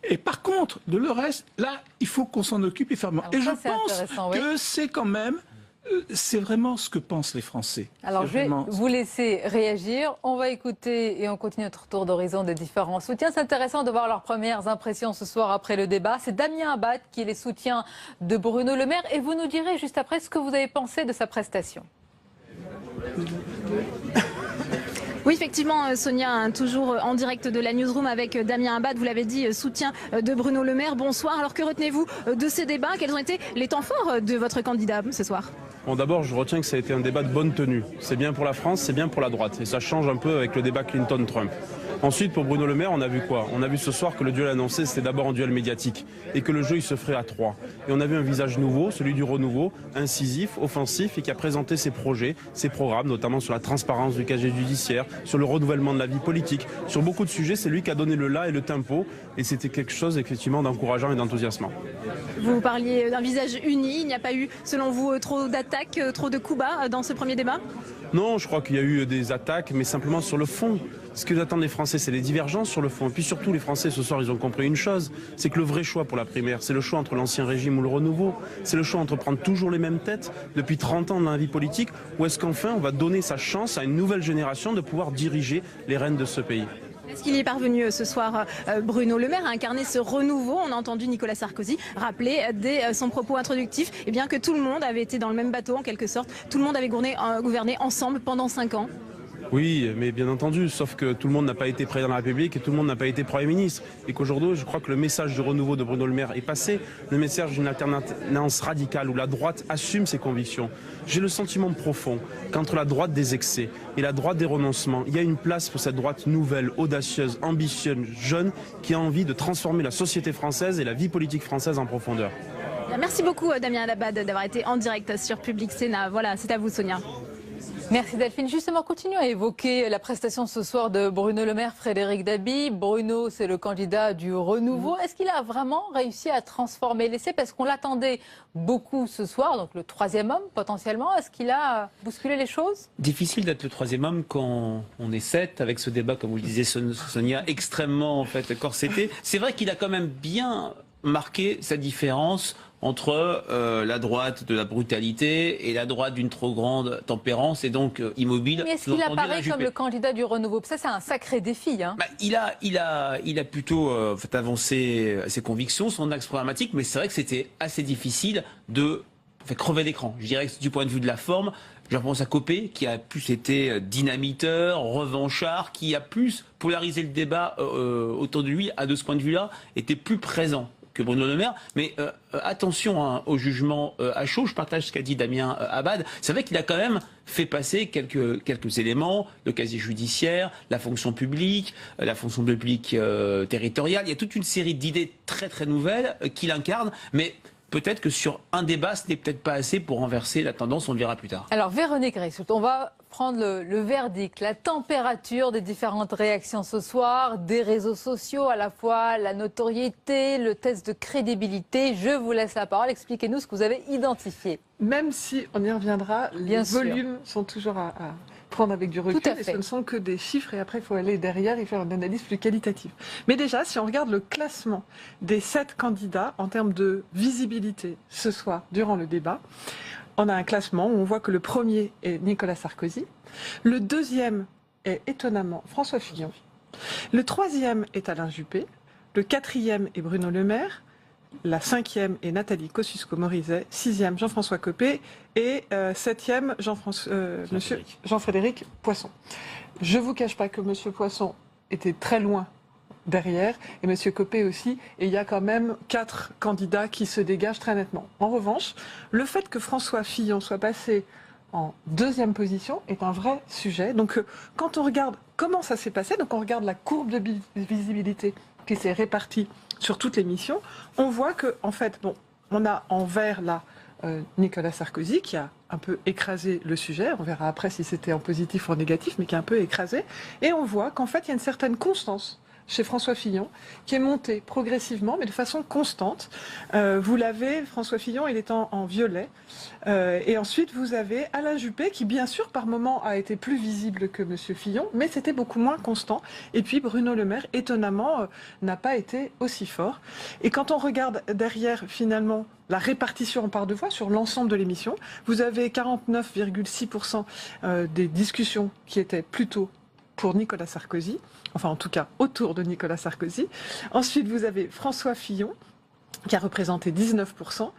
Et par contre, de le reste, là, il faut qu'on s'en occupe fermement. Et je pense que c'est quand même c'est vraiment ce que pensent les Français. Alors je vais vous laisser réagir. On va écouter et on continue notre tour d'horizon des différents soutiens. C'est intéressant de voir leurs premières impressions ce soir après le débat. C'est Damien Abad qui est les soutiens de Bruno Le Maire. Et vous nous direz juste après ce que vous avez pensé de sa prestation. Oui, effectivement, Sonia, toujours en direct de la Newsroom avec Damien Abad, vous l'avez dit, soutien de Bruno Le Maire. Bonsoir. Alors que retenez-vous de ces débats? Quels ont été les temps forts de votre candidat ce soir? Bon, d'abord, je retiens que ça a été un débat de bonne tenue. C'est bien pour la France, c'est bien pour la droite. Et ça change un peu avec le débat Clinton-Trump. Ensuite, pour Bruno Le Maire, on a vu quoi? On a vu ce soir que le duel annoncé, c'était d'abord un duel médiatique. Et que le jeu, il se ferait à 3. Et on a vu un visage nouveau, celui du renouveau, incisif, offensif, et qui a présenté ses projets, ses programmes, notamment sur la transparence du casier judiciaire, sur le renouvellement de la vie politique. Sur beaucoup de sujets, c'est lui qui a donné le là et le tempo. Et c'était quelque chose, effectivement, d'encourageant et d'enthousiasmant. Vous parliez d'un visage uni. Il n'y a pas eu, selon vous, trop d'attaques, trop de coups bas dans ce premier débat? Non, je crois qu'il y a eu des attaques, mais simplement sur le fond. Ce que attendent les Français, c'est les divergences sur le fond. Et puis surtout, les Français, ce soir, ils ont compris une chose, c'est que le vrai choix pour la primaire, c'est le choix entre l'ancien régime ou le renouveau. C'est le choix entre prendre toujours les mêmes têtes depuis 30 ans dans la vie politique, ou est-ce qu'enfin, on va donner sa chance à une nouvelle génération de pouvoir diriger les rênes de ce pays. Est-ce qu'il y est parvenu ce soir, Bruno Le Maire, à incarner ce renouveau? On a entendu Nicolas Sarkozy rappeler dès son propos introductif que tout le monde avait été dans le même bateau, en quelque sorte. Tout le monde avait gouverné ensemble pendant 5 ans. Oui, mais bien entendu, sauf que tout le monde n'a pas été président de la République et tout le monde n'a pas été Premier ministre. Et qu'aujourd'hui, je crois que le message du renouveau de Bruno Le Maire est passé, le message d'une alternance radicale où la droite assume ses convictions. J'ai le sentiment profond qu'entre la droite des excès et la droite des renoncements, il y a une place pour cette droite nouvelle, audacieuse, ambitieuse, jeune, qui a envie de transformer la société française et la vie politique française en profondeur. Merci beaucoup, Damien Abad, d'avoir été en direct sur Public Sénat. Voilà, c'est à vous, Sonia. Merci Delphine. Justement, continuons à évoquer la prestation ce soir de Bruno Le Maire, Frédéric Dabi. Bruno, c'est le candidat du renouveau. Est-ce qu'il a vraiment réussi à transformer l'essai? Parce qu'on l'attendait beaucoup ce soir, donc le troisième homme potentiellement. Est-ce qu'il a bousculé les choses? Difficile d'être le troisième homme quand on est 7, avec ce débat, comme vous le disiez Sonia, extrêmement en fait corseté. C'est vrai qu'il a quand même bien marqué sa différence entre la droite de la brutalité et la droite d'une trop grande tempérance et donc immobile. Mais est-ce qu'il apparaît comme le candidat du renouveau? Ça, c'est un sacré défi. Hein. Il a plutôt avancé ses convictions, son axe programmatique, mais c'est vrai que c'était assez difficile de crever l'écran. Je dirais que du point de vue de la forme, je pense à Copé, qui a plus été dynamiteur, revanchard, qui a plus polarisé le débat autour de lui, de ce point de vue-là, était plus présent. que Bruno Le Maire. Mais attention hein, au jugement à chaud. Je partage ce qu'a dit Damien Abad. C'est vrai qu'il a quand même fait passer quelques éléments, le casier judiciaire, la fonction publique territoriale. Il y a toute une série d'idées très très nouvelles qu'il incarne, mais peut-être que sur un débat, ce n'est peut-être pas assez pour renverser la tendance, on le verra plus tard. Alors Véronique Reissoult, on va prendre le verdict, la température des différentes réactions ce soir, des réseaux sociaux, à la fois la notoriété, le test de crédibilité. Je vous laisse la parole, expliquez-nous ce que vous avez identifié. Même si, on y reviendra, les volumes sont toujours à prendre avec du recul, et ce ne sont que des chiffres, et après il faut aller derrière et faire une analyse plus qualitative. Mais déjà, si on regarde le classement des 7 candidats en termes de visibilité ce soir, durant le débat, on a un classement où on voit que le premier est Nicolas Sarkozy, le deuxième est étonnamment François Fillon, le troisième est Alain Juppé, le quatrième est Bruno Le Maire, la 5e est Nathalie Kosciusko-Morizet, 6e Jean-François Copé et 7e Jean-Frédéric Poisson. Je ne vous cache pas que M. Poisson était très loin derrière et M. Copé aussi, et il y a quand même 4 candidats qui se dégagent très nettement. En revanche, le fait que François Fillon soit passé en 2e position est un vrai sujet. Donc quand on regarde comment ça s'est passé, donc on regarde la courbe de visibilité qui s'est répartie sur toute l'émission, on voit que, en fait, bon, on a en vert là Nicolas Sarkozy qui a un peu écrasé le sujet. On verra après si c'était en positif ou en négatif, mais qui a un peu écrasé. Et on voit qu'en fait, il y a une certaine constance chez François Fillon, qui est monté progressivement, mais de façon constante. Vous l'avez, François Fillon, il est en violet. Et ensuite, vous avez Alain Juppé, qui, bien sûr, par moment, a été plus visible que M. Fillon, mais c'était beaucoup moins constant. Et puis, Bruno Le Maire, étonnamment, n'a pas été aussi fort. Et quand on regarde derrière, finalement, la répartition en part de voix sur l'ensemble de l'émission, vous avez 49,6% des discussions qui étaient plutôt pour Nicolas Sarkozy, enfin en tout cas autour de Nicolas Sarkozy. Ensuite, vous avez François Fillon, qui a représenté 19%,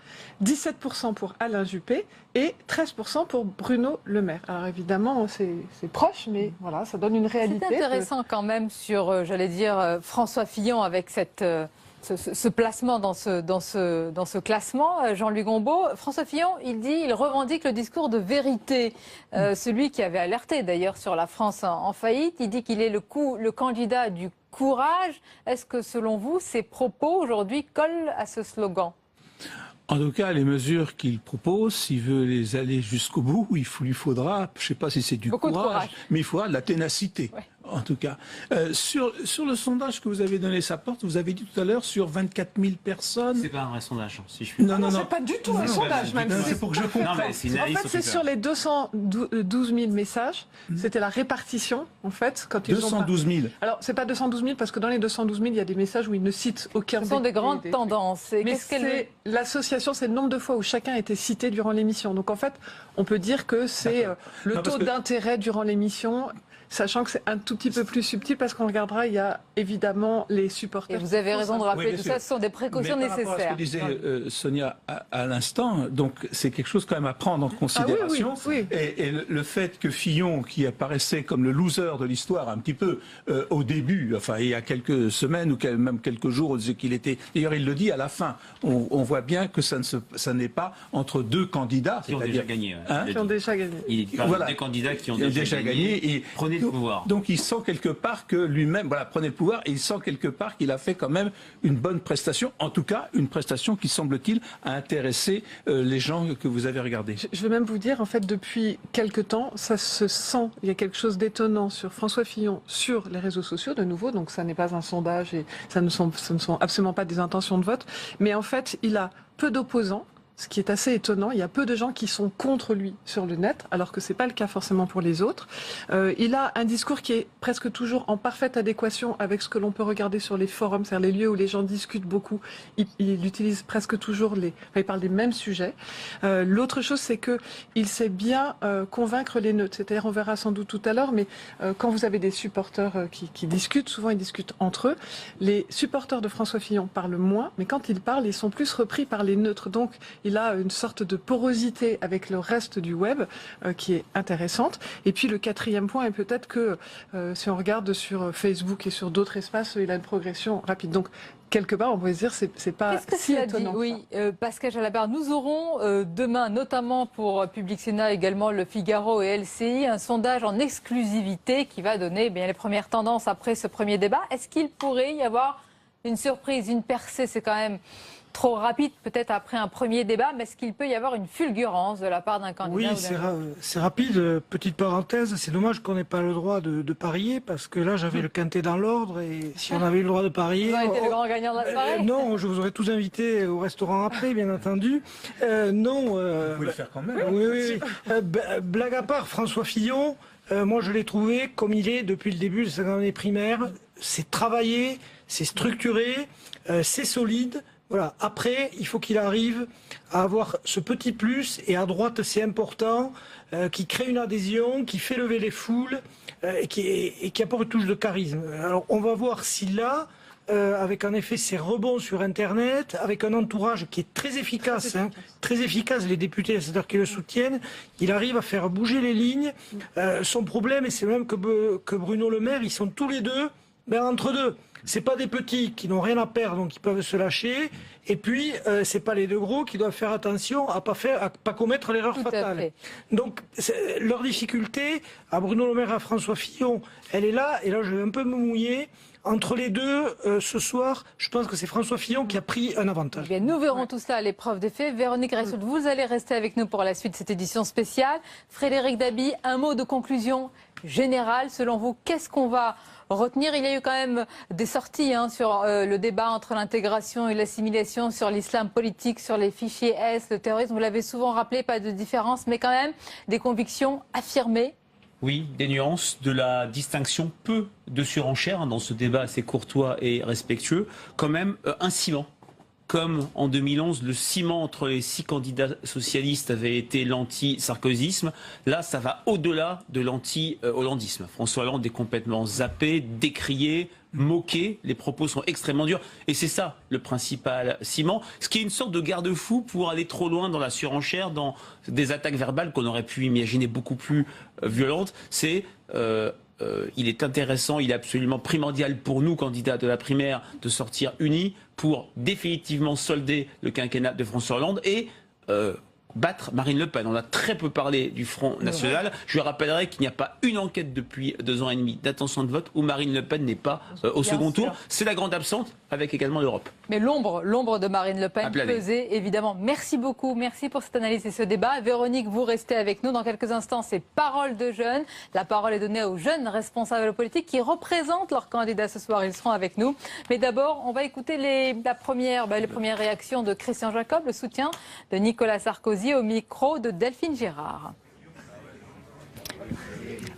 17% pour Alain Juppé et 13% pour Bruno Le Maire. Alors évidemment, c'est proche, mais voilà, ça donne une réalité. C'est intéressant quand même sur, j'allais dire, François Fillon avec ce placement dans ce classement. Jean-Luc Gombault, François Fillon, il revendique le discours de vérité, celui qui avait alerté d'ailleurs sur la France en faillite. Il dit qu'il est le candidat du courage. Est-ce que selon vous, ces propos aujourd'hui collent à ce slogan ? En tout cas, les mesures qu'il propose, s'il veut les aller jusqu'au bout, il lui faudra, je ne sais pas si c'est du courage, mais il faudra de la ténacité. Ouais. En tout cas, sur le sondage que vous avez donné sa porte, vous avez dit tout à l'heure sur 24 000 personnes. C'est pas un vrai sondage, si je puis dire. Non, c'est pas du tout un sondage, même. C'est pour que je comprenne. En fait, c'est sur les 212 000 messages. C'était la répartition, en fait, quand ils 212 000. Alors, c'est pas 212 000 parce que dans les 212 000, il y a des messages où ils ne citent aucun. Ce sont des grandes tendances. Mais l'association, c'est le nombre de fois où chacun a été cité durant l'émission. Donc, en fait, on peut dire que c'est le taux d'intérêt durant l'émission. Sachant que c'est un tout petit peu plus subtil parce qu'on regardera, il y a évidemment les supporters. Et vous avez raison de rappeler tout ça, ce sont des précautions nécessaires. Par rapport à ce que disait Sonia à l'instant, donc c'est quelque chose quand même à prendre en considération. Oui. Et le fait que Fillon, qui apparaissait comme le loser de l'histoire un petit peu au début, enfin il y a quelques semaines ou même quelques jours, on disait qu'il était. D'ailleurs, il le dit à la fin. On voit bien que ça n'est pas entre deux candidats qui ont déjà gagné. Qui ont déjà gagné. Voilà, des candidats qui ont déjà gagné. Et prenez le pouvoir. Donc il sent quelque part que lui-même, prenait le pouvoir et il sent quelque part qu'il a fait quand même une bonne prestation, en tout cas une prestation qui semble-t-il a intéressé les gens que vous avez regardés. Je vais même vous dire, en fait, depuis quelque temps, ça se sent, il y a quelque chose d'étonnant sur François Fillon sur les réseaux sociaux, de nouveau, donc ça n'est pas un sondage et ce ne sont absolument pas des intentions de vote, mais en fait, il a peu d'opposants. Ce qui est assez étonnant, il y a peu de gens qui sont contre lui sur le net, alors que c'est pas le cas forcément pour les autres. Il a un discours qui est presque toujours en parfaite adéquation avec ce que l'on peut regarder sur les forums, c'est-à-dire les lieux où les gens discutent beaucoup. Il utilise presque toujours il parle des mêmes sujets. L'autre chose, c'est que il sait bien convaincre les neutres. C'est-à-dire, on verra sans doute tout à l'heure, mais quand vous avez des supporters qui discutent, souvent ils discutent entre eux. Les supporters de François Fillon parlent moins, mais quand ils parlent, ils sont plus repris par les neutres. Donc, il a une sorte de porosité avec le reste du web qui est intéressante. Et puis le quatrième point est peut-être que si on regarde sur Facebook et sur d'autres espaces, il a une progression rapide. Donc quelque part, on pourrait se dire c'est pas Qu'est-ce que si cela dit? étonnant. Oui, Pascal Jalabert, nous aurons demain, notamment pour Public Sénat, également Le Figaro et LCI, un sondage en exclusivité qui va donner bien les premières tendances après ce premier débat. Est-ce qu'il pourrait y avoir une surprise, une percée? C'est quand même trop rapide, peut-être après un premier débat, mais est-ce qu'il peut y avoir une fulgurance de la part d'un candidat? Oui, c'est rapide. Petite parenthèse, c'est dommage qu'on n'ait pas le droit de parier, parce que là, j'avais le quintet dans l'ordre, et si on avait eu le droit de parier... Vous avez été le grand gagnant de la soirée? Non, je vous aurais tous invités au restaurant après, bien entendu. Vous pouvez le faire quand même. Oui. Blague à part, François Fillon, moi je l'ai trouvé comme il est depuis le début de sa année primaire. C'est travaillé, c'est structuré, c'est solide. Voilà. Après, il faut qu'il arrive à avoir ce petit plus, et à droite c'est important, qui crée une adhésion, qui fait lever les foules, et qui apporte une touche de charisme. Alors on va voir si là, avec en effet ces rebonds sur Internet, avec un entourage qui est très efficace, très efficace, les députés, c'est-à-dire qui le soutiennent, il arrive à faire bouger les lignes. Son problème, et c'est même que Bruno Le Maire, ils sont tous les deux entre deux. C'est pas des petits qui n'ont rien à perdre, donc ils peuvent se lâcher. Et puis, c'est pas les deux gros qui doivent faire attention à pas commettre l'erreur fatale. Donc, leur difficulté, à Bruno Le Maire et à François Fillon, elle est là. Et là, je vais un peu me mouiller. Entre les deux, ce soir, je pense que c'est François Fillon qui a pris un avantage. Bien, nous verrons tout cela à l'épreuve des faits. Véronique Ressoul, vous allez rester avec nous pour la suite de cette édition spéciale. Frédéric Dabi, un mot de conclusion générale. Selon vous, qu'est-ce qu'on va retenir? Il y a eu quand même des sorties sur le débat entre l'intégration et l'assimilation, sur l'islam politique, sur les fichiers S, le terrorisme. Vous l'avez souvent rappelé, pas de différence, mais quand même des convictions affirmées. Oui, des nuances, de la distinction, peu de surenchère dans ce débat assez courtois et respectueux. Quand même un ciment. Comme en 2011, le ciment entre les 6 candidats socialistes avait été l'anti-sarkozysme, là, ça va au-delà de l'anti-hollandisme. François Hollande est complètement zappé, décrié, moqué. Les propos sont extrêmement durs. Et c'est ça, le principal ciment. Ce qui est une sorte de garde-fou pour aller trop loin dans la surenchère, dans des attaques verbales qu'on aurait pu imaginer beaucoup plus violentes. C'est... il est intéressant, il est absolument primordial pour nous, candidats de la primaire, de sortir unis pour définitivement solder le quinquennat de François Hollande et battre Marine Le Pen. On a très peu parlé du Front National. Je rappellerai qu'il n'y a pas une enquête depuis 2 ans et demi d'intention de vote où Marine Le Pen n'est pas au second tour. C'est la grande absente, avec également l'Europe. Mais l'ombre de Marine Le Pen pesait, évidemment. Merci beaucoup, merci pour cette analyse et ce débat. Véronique, vous restez avec nous. Dans quelques instants, c'est Parole de jeunes. La parole est donnée aux jeunes responsables politiques qui représentent leurs candidats ce soir. Ils seront avec nous. Mais d'abord, on va écouter les premières réactions de Christian Jacob, le soutien de Nicolas Sarkozy, au micro de Delphine Gérard.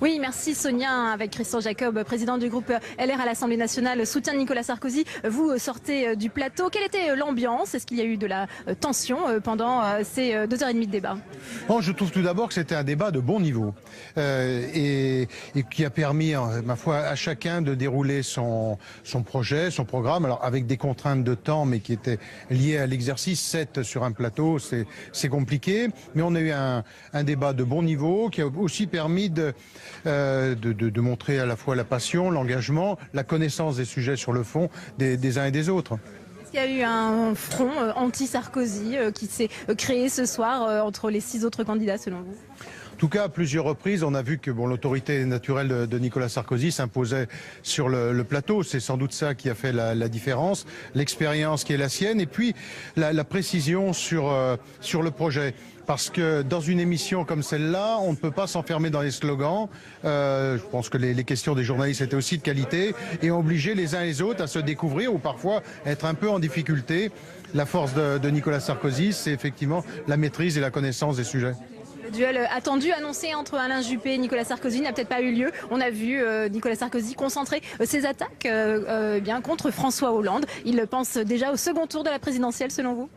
Oui, merci Sonia, avec Christian Jacob, président du groupe LR à l'Assemblée nationale, soutien de Nicolas Sarkozy. Vous sortez du plateau. Quelle était l'ambiance? Est-ce qu'il y a eu de la tension pendant ces 2h30 de débat? Je trouve tout d'abord que c'était un débat de bon niveau et qui a permis, ma foi, à chacun de dérouler son projet, son programme, alors avec des contraintes de temps, mais qui étaient liées à l'exercice. 7 sur un plateau, c'est compliqué, mais on a eu un débat de bon niveau qui a aussi permis de montrer à la fois la passion, l'engagement, la connaissance des sujets sur le fond des uns et des autres. Est-ce qu'il y a eu un front anti-Sarkozy qui s'est créé ce soir entre les 6 autres candidats selon vous? En tout cas, à plusieurs reprises, on a vu que l'autorité naturelle de Nicolas Sarkozy s'imposait sur le plateau. C'est sans doute ça qui a fait la différence, l'expérience qui est la sienne, et puis la précision sur le projet. Parce que dans une émission comme celle-là, on ne peut pas s'enfermer dans les slogans. Je pense que les questions des journalistes étaient aussi de qualité et ont obligé les uns et les autres à se découvrir ou parfois être un peu en difficulté. La force de Nicolas Sarkozy, c'est effectivement la maîtrise et la connaissance des sujets. Le duel attendu, annoncé entre Alain Juppé et Nicolas Sarkozy n'a peut-être pas eu lieu. On a vu Nicolas Sarkozy concentrer ses attaques contre François Hollande. Il pense déjà au second tour de la présidentielle selon vous?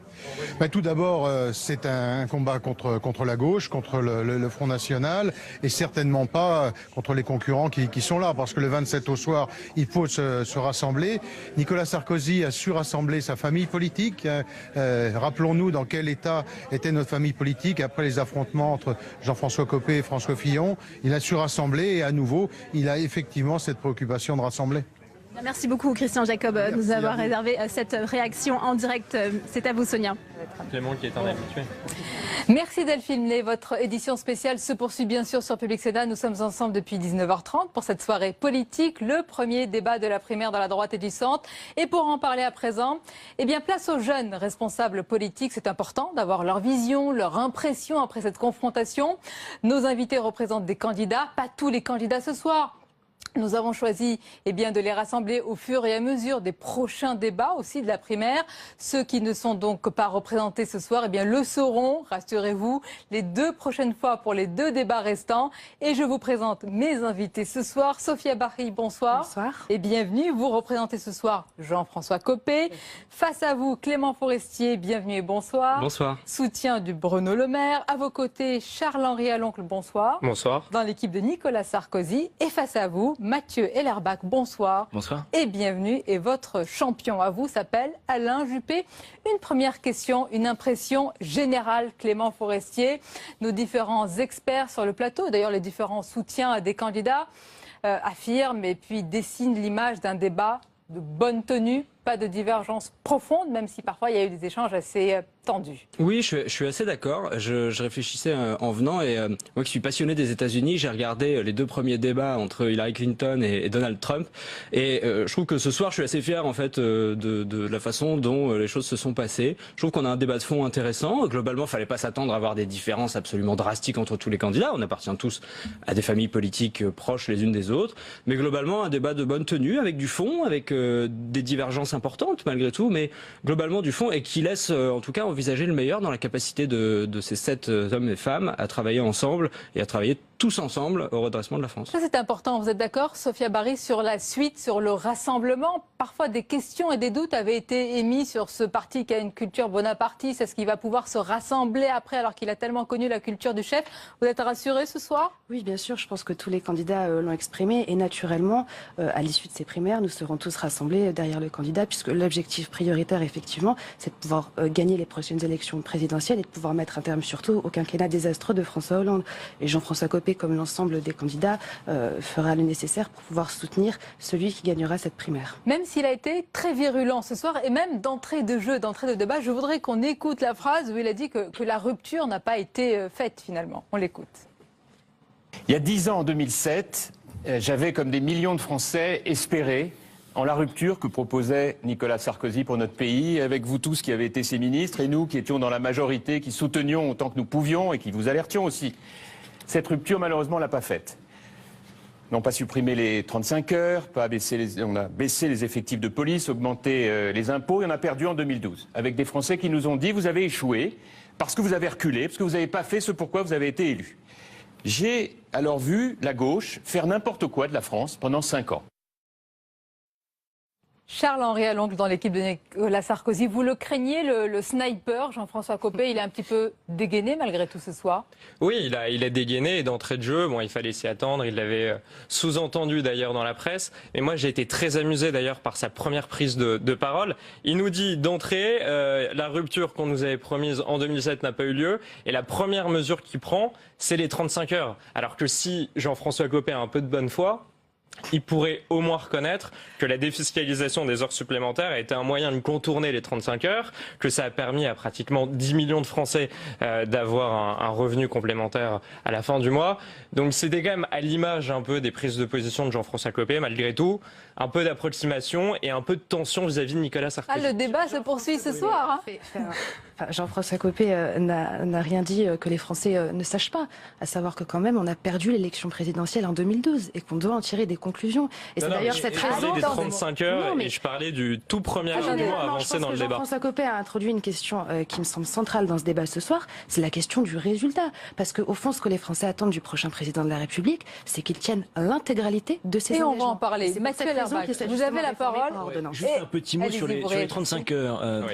Tout d'abord, c'est un combat contre la gauche, contre le Front National, et certainement pas contre les concurrents qui sont là, parce que le 27 au soir, il faut se rassembler. Nicolas Sarkozy a su rassembler sa famille politique. Rappelons-nous dans quel état était notre famille politique après les affrontements entre Jean-François Copé et François Fillon. Il a su rassembler et à nouveau, il a effectivement cette préoccupation de rassembler. Merci beaucoup Christian Jacob de nous avoir réservé cette réaction en direct. C'est à vous Sonia. Clément qui est un habitué. Merci Delphine Lay. Votre édition spéciale se poursuit bien sûr sur Public Sénat. Nous sommes ensemble depuis 19h30 pour cette soirée politique, le premier débat de la primaire dans la droite et du centre. Et pour en parler à présent, eh bien place aux jeunes responsables politiques. C'est important d'avoir leur vision, leur impression après cette confrontation. Nos invités représentent des candidats, pas tous les candidats ce soir. Nous avons choisi de les rassembler au fur et à mesure des prochains débats aussi de la primaire. Ceux qui ne sont donc pas représentés ce soir le seront, rassurez-vous, les 2 prochaines fois pour les 2 débats restants. Et je vous présente mes invités ce soir. Sophia Bahri, bonsoir. Bonsoir. Et bienvenue. Vous représentez ce soir Jean-François Copé. Face à vous, Clément Forestier, bienvenue et bonsoir. Bonsoir. Soutien du Bruno Le Maire. À vos côtés, Charles-Henri Aloncle, bonsoir. Bonsoir. Dans l'équipe de Nicolas Sarkozy. Et face à vous, Mathieu Hellerbach, bonsoir. Bonsoir. Et bienvenue. Et votre champion à vous s'appelle Alain Juppé. Une première question, une impression générale, Clément Forestier. Nos différents experts sur le plateau, d'ailleurs les différents soutiens des candidats, affirment et puis dessinent l'image d'un débat de bonne tenue, pas de divergence profonde, même si parfois il y a eu des échanges assez tendus. Oui, je suis assez d'accord. Je réfléchissais en venant et moi qui suis passionné des États-Unis, j'ai regardé les 2 premiers débats entre Hillary Clinton et Donald Trump et je trouve que ce soir je suis assez fier en fait de la façon dont les choses se sont passées. Je trouve qu'on a un débat de fond intéressant. Globalement, il fallait pas s'attendre à avoir des différences absolument drastiques entre tous les candidats. On appartient tous à des familles politiques proches les unes des autres, mais globalement un débat de bonne tenue avec du fond, avec des divergences importante malgré tout, mais globalement du fond et qui laisse en tout cas envisager le meilleur dans la capacité de ces 7 hommes et femmes à travailler ensemble et à travailler tous ensemble au redressement de la France. Ça c'est important, vous êtes d'accord Sophia Bahri sur la suite, sur le rassemblement? Parfois des questions et des doutes avaient été émis sur ce parti qui a une culture bonapartiste. Est-ce qu'il va pouvoir se rassembler après alors qu'il a tellement connu la culture du chef? Vous êtes rassurés ce soir? Oui, bien sûr, je pense que tous les candidats l'ont exprimé et naturellement, à l'issue de ces primaires, nous serons tous rassemblés derrière le candidat puisque l'objectif prioritaire, effectivement, c'est de pouvoir gagner les prochaines élections présidentielles et de pouvoir mettre un terme surtout au quinquennat désastreux de François Hollande. Et Jean-François Copé, comme l'ensemble des candidats, fera le nécessaire pour pouvoir soutenir celui qui gagnera cette primaire. Même s'il a été très virulent ce soir et même d'entrée de jeu, d'entrée de débat, je voudrais qu'on écoute la phrase où il a dit que la rupture n'a pas été faite finalement. On l'écoute. Il y a 10 ans, en 2007, j'avais, comme des millions de Français, espéré en la rupture que proposait Nicolas Sarkozy pour notre pays, avec vous tous qui avez été ses ministres et nous qui étions dans la majorité, qui soutenions autant que nous pouvions et qui vous alertions aussi. Cette rupture, malheureusement, on ne l'a pas faite. Non pas supprimer les 35 heures, on a baissé les effectifs de police, augmenté les impôts et on a perdu en 2012. Avec des Français qui nous ont dit vous avez échoué parce que vous avez reculé, parce que vous n'avez pas fait ce pourquoi vous avez été élu. J'ai alors vu la gauche faire n'importe quoi de la France pendant 5 ans. Charles-Henri Aloncle dans l'équipe de Nicolas Sarkozy. Vous le craignez, le sniper, Jean-François Copé, il est un petit peu dégainé malgré tout ce soir? Oui, il a dégainé d'entrée de jeu. Bon, il fallait s'y attendre. Il l'avait sous-entendu d'ailleurs dans la presse. Mais moi, j'ai été très amusé d'ailleurs par sa première prise de parole. Il nous dit d'entrée, la rupture qu'on nous avait promise en 2007 n'a pas eu lieu. Et la première mesure qu'il prend, c'est les 35 heures. Alors que si Jean-François Copé a un peu de bonne foi, il pourrait au moins reconnaître que la défiscalisation des heures supplémentaires a été un moyen de contourner les 35 heures, que ça a permis à pratiquement 10 millions de Français d'avoir un revenu complémentaire à la fin du mois. Donc c'était quand même à l'image un peu des prises de position de Jean-François Copé, malgré tout, un peu d'approximation et un peu de tension vis-à-vis de Nicolas Sarkozy. Ah, le débat se poursuit ce soir. Jean-François Copé n'a rien dit que les Français ne sachent pas, à savoir que quand même on a perdu l'élection présidentielle en 2012 et qu'on doit en tirer des conclusions. Et c'est d'ailleurs cette raison. Je parlais des 35 heures et je parlais du tout premier argument avancé dans le débat. Jean-François Copé a introduit une question qui me semble centrale dans ce débat ce soir, c'est la question du résultat. Parce qu'au fond, ce que les Français attendent du prochain président de la République, c'est qu'il tienne l'intégralité de ses engagements. Et on va en parler. Mathieu Hellerbach, vous avez la parole. Juste un petit mot sur les 35 heures.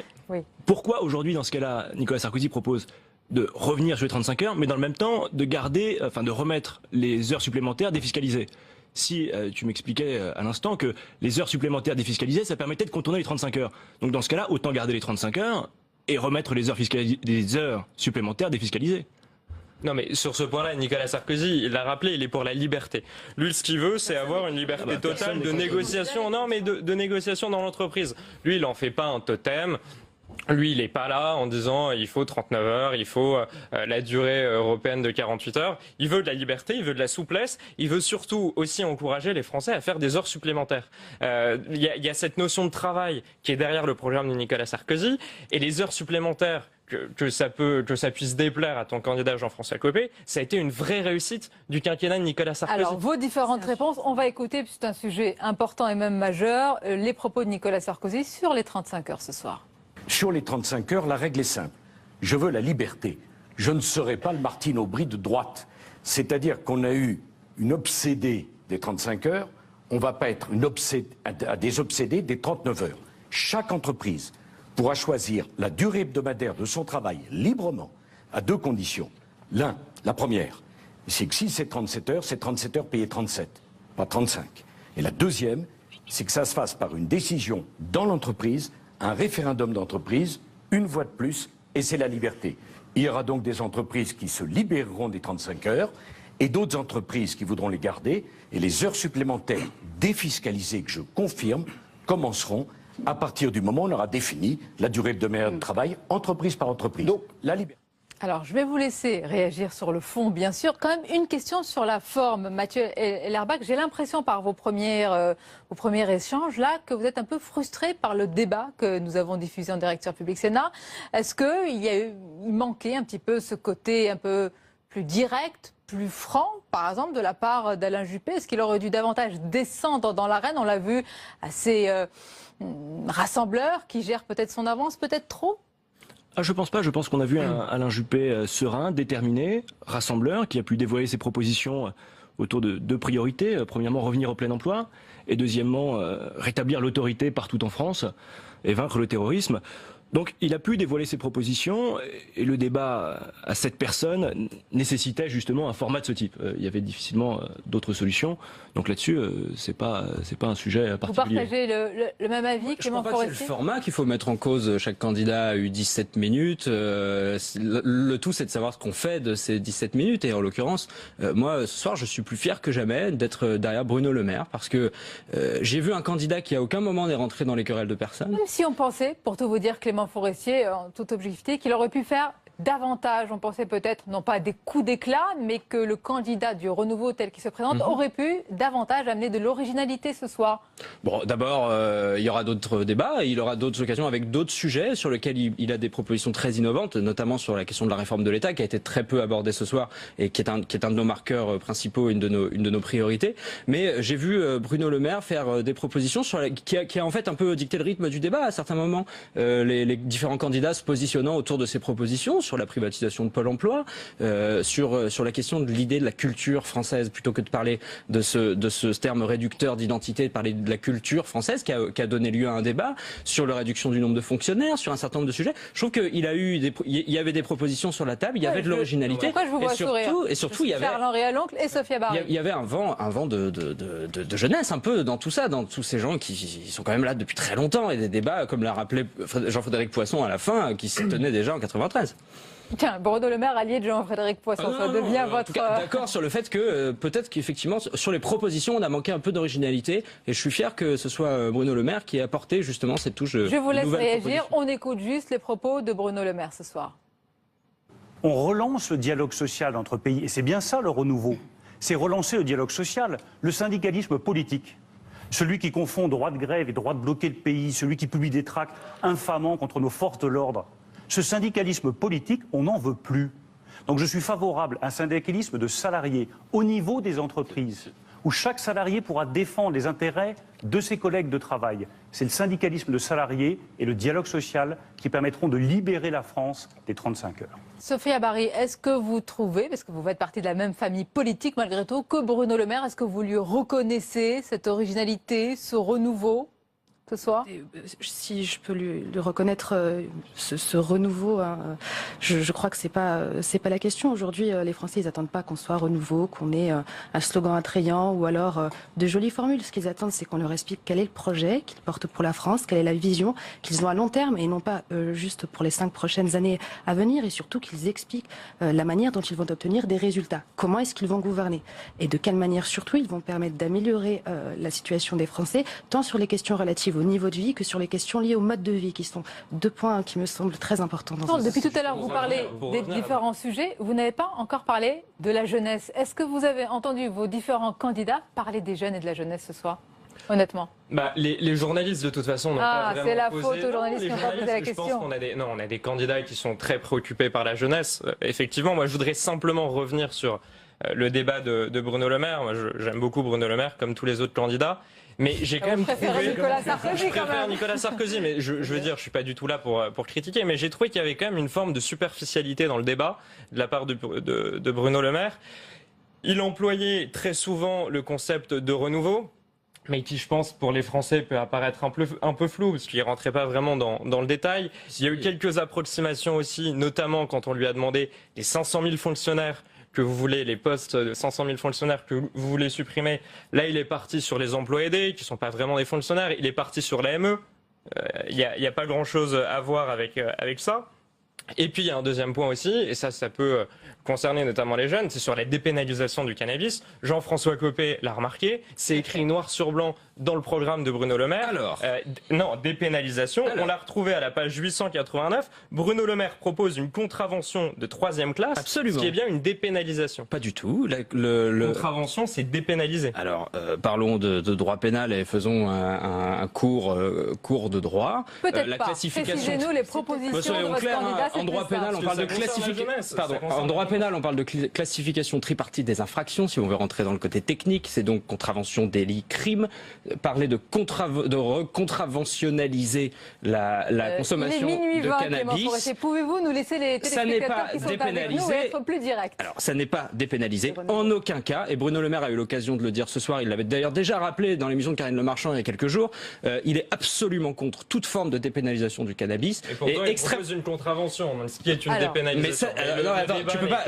Pourquoi aujourd'hui, dans ce cas-là, Nicolas Sarkozy propose de revenir sur les 35 heures, mais dans le même temps de garder, de remettre les heures supplémentaires défiscalisées? Si tu m'expliquais à l'instant que les heures supplémentaires défiscalisées, ça permettait de contourner les 35 heures. Donc dans ce cas-là, autant garder les 35 heures et remettre les heures supplémentaires défiscalisées. Non mais sur ce point-là, Nicolas Sarkozy, il l'a rappelé, il est pour la liberté. Lui, ce qu'il veut, c'est avoir une liberté totale de négociation. Non mais de négociation dans l'entreprise. Lui, il en fait pas un totem. Lui, il n'est pas là en disant il faut 39 heures, il faut la durée européenne de 48 heures. Il veut de la liberté, il veut de la souplesse. Il veut surtout aussi encourager les Français à faire des heures supplémentaires. Il y a cette notion de travail qui est derrière le programme de Nicolas Sarkozy. Et les heures supplémentaires, que ça puisse déplaire à ton candidat Jean-François Copé, ça a été une vraie réussite du quinquennat de Nicolas Sarkozy. Alors, vos différentes réponses, on va écouter, puisque c'est un sujet important et même majeur, les propos de Nicolas Sarkozy sur les 35 heures ce soir. Sur les 35 heures, la règle est simple. Je veux la liberté. Je ne serai pas le Martine Aubry de droite. C'est-à-dire qu'on a eu une obsédée des 35 heures, on ne va pas être des obsédés des 39 heures. Chaque entreprise pourra choisir la durée hebdomadaire de son travail librement à 2 conditions. La première, c'est que si c'est 37 heures payées 37, pas 35. Et la deuxième, c'est que ça se fasse par une décision dans l'entreprise, un référendum d'entreprise, une voix de plus, et c'est la liberté. Il y aura donc des entreprises qui se libéreront des 35 heures et d'autres entreprises qui voudront les garder. Et les heures supplémentaires défiscalisées, que je confirme, commenceront à partir du moment où on aura défini la durée hebdomadaire de travail, entreprise par entreprise. Donc, la liberté. Alors, je vais vous laisser réagir sur le fond, bien sûr. Quand même, une question sur la forme. Mathieu Ellerbach, j'ai l'impression par vos premiers échanges, là, que vous êtes un peu frustré par le débat que nous avons diffusé en direct sur Public Sénat. Est-ce qu'il manquait un petit peu ce côté un peu plus direct, plus franc, par exemple, de la part d'Alain Juppé? Est-ce qu'il aurait dû davantage descendre dans l'arène? On l'a vu assez rassembleur, qui gère peut-être son avance, peut-être trop? Je pense pas. Je pense qu'on a vu un Alain Juppé serein, déterminé, rassembleur, qui a pu dévoiler ses propositions autour de 2 priorités. Premièrement, revenir au plein emploi. Et deuxièmement, rétablir l'autorité partout en France et vaincre le terrorisme. Donc il a pu dévoiler ses propositions et le débat à 7 personnes nécessitait justement un format de ce type. Il y avait difficilement d'autres solutions. Donc là-dessus, c'est pas un sujet particulier. Vous partagez le même avis, Clément Forestier ? Je crois pas que c'est le format qu'il faut mettre en cause. Chaque candidat a eu 17 minutes. Le tout, c'est de savoir ce qu'on fait de ces 17 minutes. Et en l'occurrence, moi, ce soir, je suis plus fier que jamais d'être derrière Bruno Le Maire parce que j'ai vu un candidat qui à aucun moment n'est rentré dans les querelles de personne. Même si on pensait, pour tout vous dire, Clément Forestier, en toute objectivité, qu'il aurait pu faire davantage. On pensait peut-être, non pas des coups d'éclat, mais que le candidat du renouveau tel qu'il se présente aurait pu davantage amener de l'originalité ce soir. Bon, d'abord, il y aura d'autres débats, il aura d'autres occasions avec d'autres sujets sur lesquels il a des propositions très innovantes, notamment sur la question de la réforme de l'État, qui a été très peu abordée ce soir et qui est un de nos marqueurs principaux, une de nos priorités. Mais j'ai vu Bruno Le Maire faire des propositions qui a en fait un peu dicté le rythme du débat à certains moments. Les différents candidats se positionnant autour de ces propositions, sur la privatisation de Pôle emploi, sur la question de l'idée de la culture française, plutôt que de parler de ce terme réducteur d'identité, de parler de la culture française qui a donné lieu à un débat, sur la réduction du nombre de fonctionnaires, sur un certain nombre de sujets. Je trouve qu'il y avait des propositions sur la table, il y avait de l'originalité. Pourquoi je vous vois sourire ? Et surtout, il y avait Charles-Henri Aloncle et Sophia Barry. Il y avait un vent de jeunesse un peu dans tout ça, dans tous ces gens qui sont quand même là depuis très longtemps, et des débats, comme l'a rappelé Jean-Frédéric Poisson à la fin, qui se tenaient déjà en 93. Tiens, Bruno Le Maire, allié de Jean-Frédéric Poisson, ça devient votre... D'accord sur le fait que peut-être qu'effectivement, sur les propositions, on a manqué un peu d'originalité. Et je suis fier que ce soit Bruno Le Maire qui ait apporté justement cette touche de... Je vous laisse réagir. On écoute juste les propos de Bruno Le Maire ce soir. On relance le dialogue social entre pays. Et c'est bien ça le renouveau. C'est relancer le dialogue social, le syndicalisme politique. Celui qui confond droit de grève et droit de bloquer le pays, celui qui publie des tracts infamants contre nos forces de l'ordre. Ce syndicalisme politique, on n'en veut plus. Donc je suis favorable à un syndicalisme de salariés au niveau des entreprises, où chaque salarié pourra défendre les intérêts de ses collègues de travail. C'est le syndicalisme de salariés et le dialogue social qui permettront de libérer la France des 35 heures. Sophia Barry, est-ce que vous trouvez, parce que vous faites partie de la même famille politique malgré tout, que Bruno Le Maire, est-ce que vous lui reconnaissez cette originalité, ce renouveau ? ce soir? Si je peux lui reconnaître ce renouveau, hein, je crois que c'est pas la question. Aujourd'hui, les Français, ils attendent pas qu'on soit renouveau, qu'on ait un slogan attrayant ou alors de jolies formules. Ce qu'ils attendent, c'est qu'on leur explique quel est le projet qu'ils portent pour la France, quelle est la vision qu'ils ont à long terme et non pas juste pour les 5 prochaines années à venir, et surtout qu'ils expliquent la manière dont ils vont obtenir des résultats. Comment est-ce qu'ils vont gouverner et de quelle manière surtout ils vont permettre d'améliorer la situation des Français, tant sur les questions relatives au niveau de vie que sur les questions liées au mode de vie, qui sont 2 points qui me semblent très importants. Depuis tout à l'heure, vous parlez des différents sujets. Vous n'avez pas encore parlé de la jeunesse. Est-ce que vous avez entendu vos différents candidats parler des jeunes et de la jeunesse ce soir, honnêtement? Les journalistes, de toute façon, n'ont pas vraiment c'est la posé... faute aux journalistes qui n'ont pas posé la question. Je pense qu'on a des candidats qui sont très préoccupés par la jeunesse. Effectivement, moi, je voudrais simplement revenir sur le débat de Bruno Le Maire. Moi, j'aime beaucoup Bruno Le Maire, comme tous les autres candidats. Mais j'ai quand même trouvé... Nicolas Sarkozy, je préfère Nicolas Sarkozy, mais je veux dire, je suis pas du tout là pour critiquer, mais j'ai trouvé qu'il y avait quand même une forme de superficialité dans le débat de la part de Bruno Le Maire. Il employait très souvent le concept de renouveau, mais qui, je pense, pour les Français, peut apparaître un peu flou, parce qu'il ne rentrait pas vraiment dans le détail. Il y a eu quelques approximations aussi, notamment quand on lui a demandé les 500 000 fonctionnaires que vous voulez, les postes de 500 000 fonctionnaires que vous voulez supprimer. Là, il est parti sur les emplois aidés, qui ne sont pas vraiment des fonctionnaires. Il est parti sur l'AME. Il n'y a pas grand-chose à voir avec ça. Et puis, il y a un deuxième point aussi, et ça peut concerner notamment les jeunes, c'est sur la dépénalisation du cannabis. Jean-François Copé l'a remarqué, c'est écrit noir sur blanc dans le programme de Bruno Le Maire. Alors non, dépénalisation, on l'a retrouvé à la page 889. Bruno Le Maire propose une contravention de 3e classe, Absolument. Ce qui est bien une dépénalisation. Pas du tout. Contravention, c'est dépénalisé. Alors, parlons de droit pénal et faisons un cours de droit. Peut-être la pas. Précisez-nous les propositions de votre candidat. En droit pénal, on parle de en droit pénal, on parle de classification tripartite des infractions. Si on veut rentrer dans le côté technique, c'est donc contravention, délit, crime. Parler de contraventionnaliser la consommation de cannabis. Pouvez-vous nous laisser les téléspectateurs qui sont avec nous et être plus direct? Alors, ça n'est pas dépénalisé en aucun cas. Et Bruno Le Maire a eu l'occasion de le dire ce soir. Il l'avait d'ailleurs déjà rappelé dans l'émission de Karine Le Marchand il y a quelques jours. Il est absolument contre toute forme de dépénalisation du cannabis. Et pourtant, il propose une contravention, ce qui est une dépénalisation. Tu peux pas.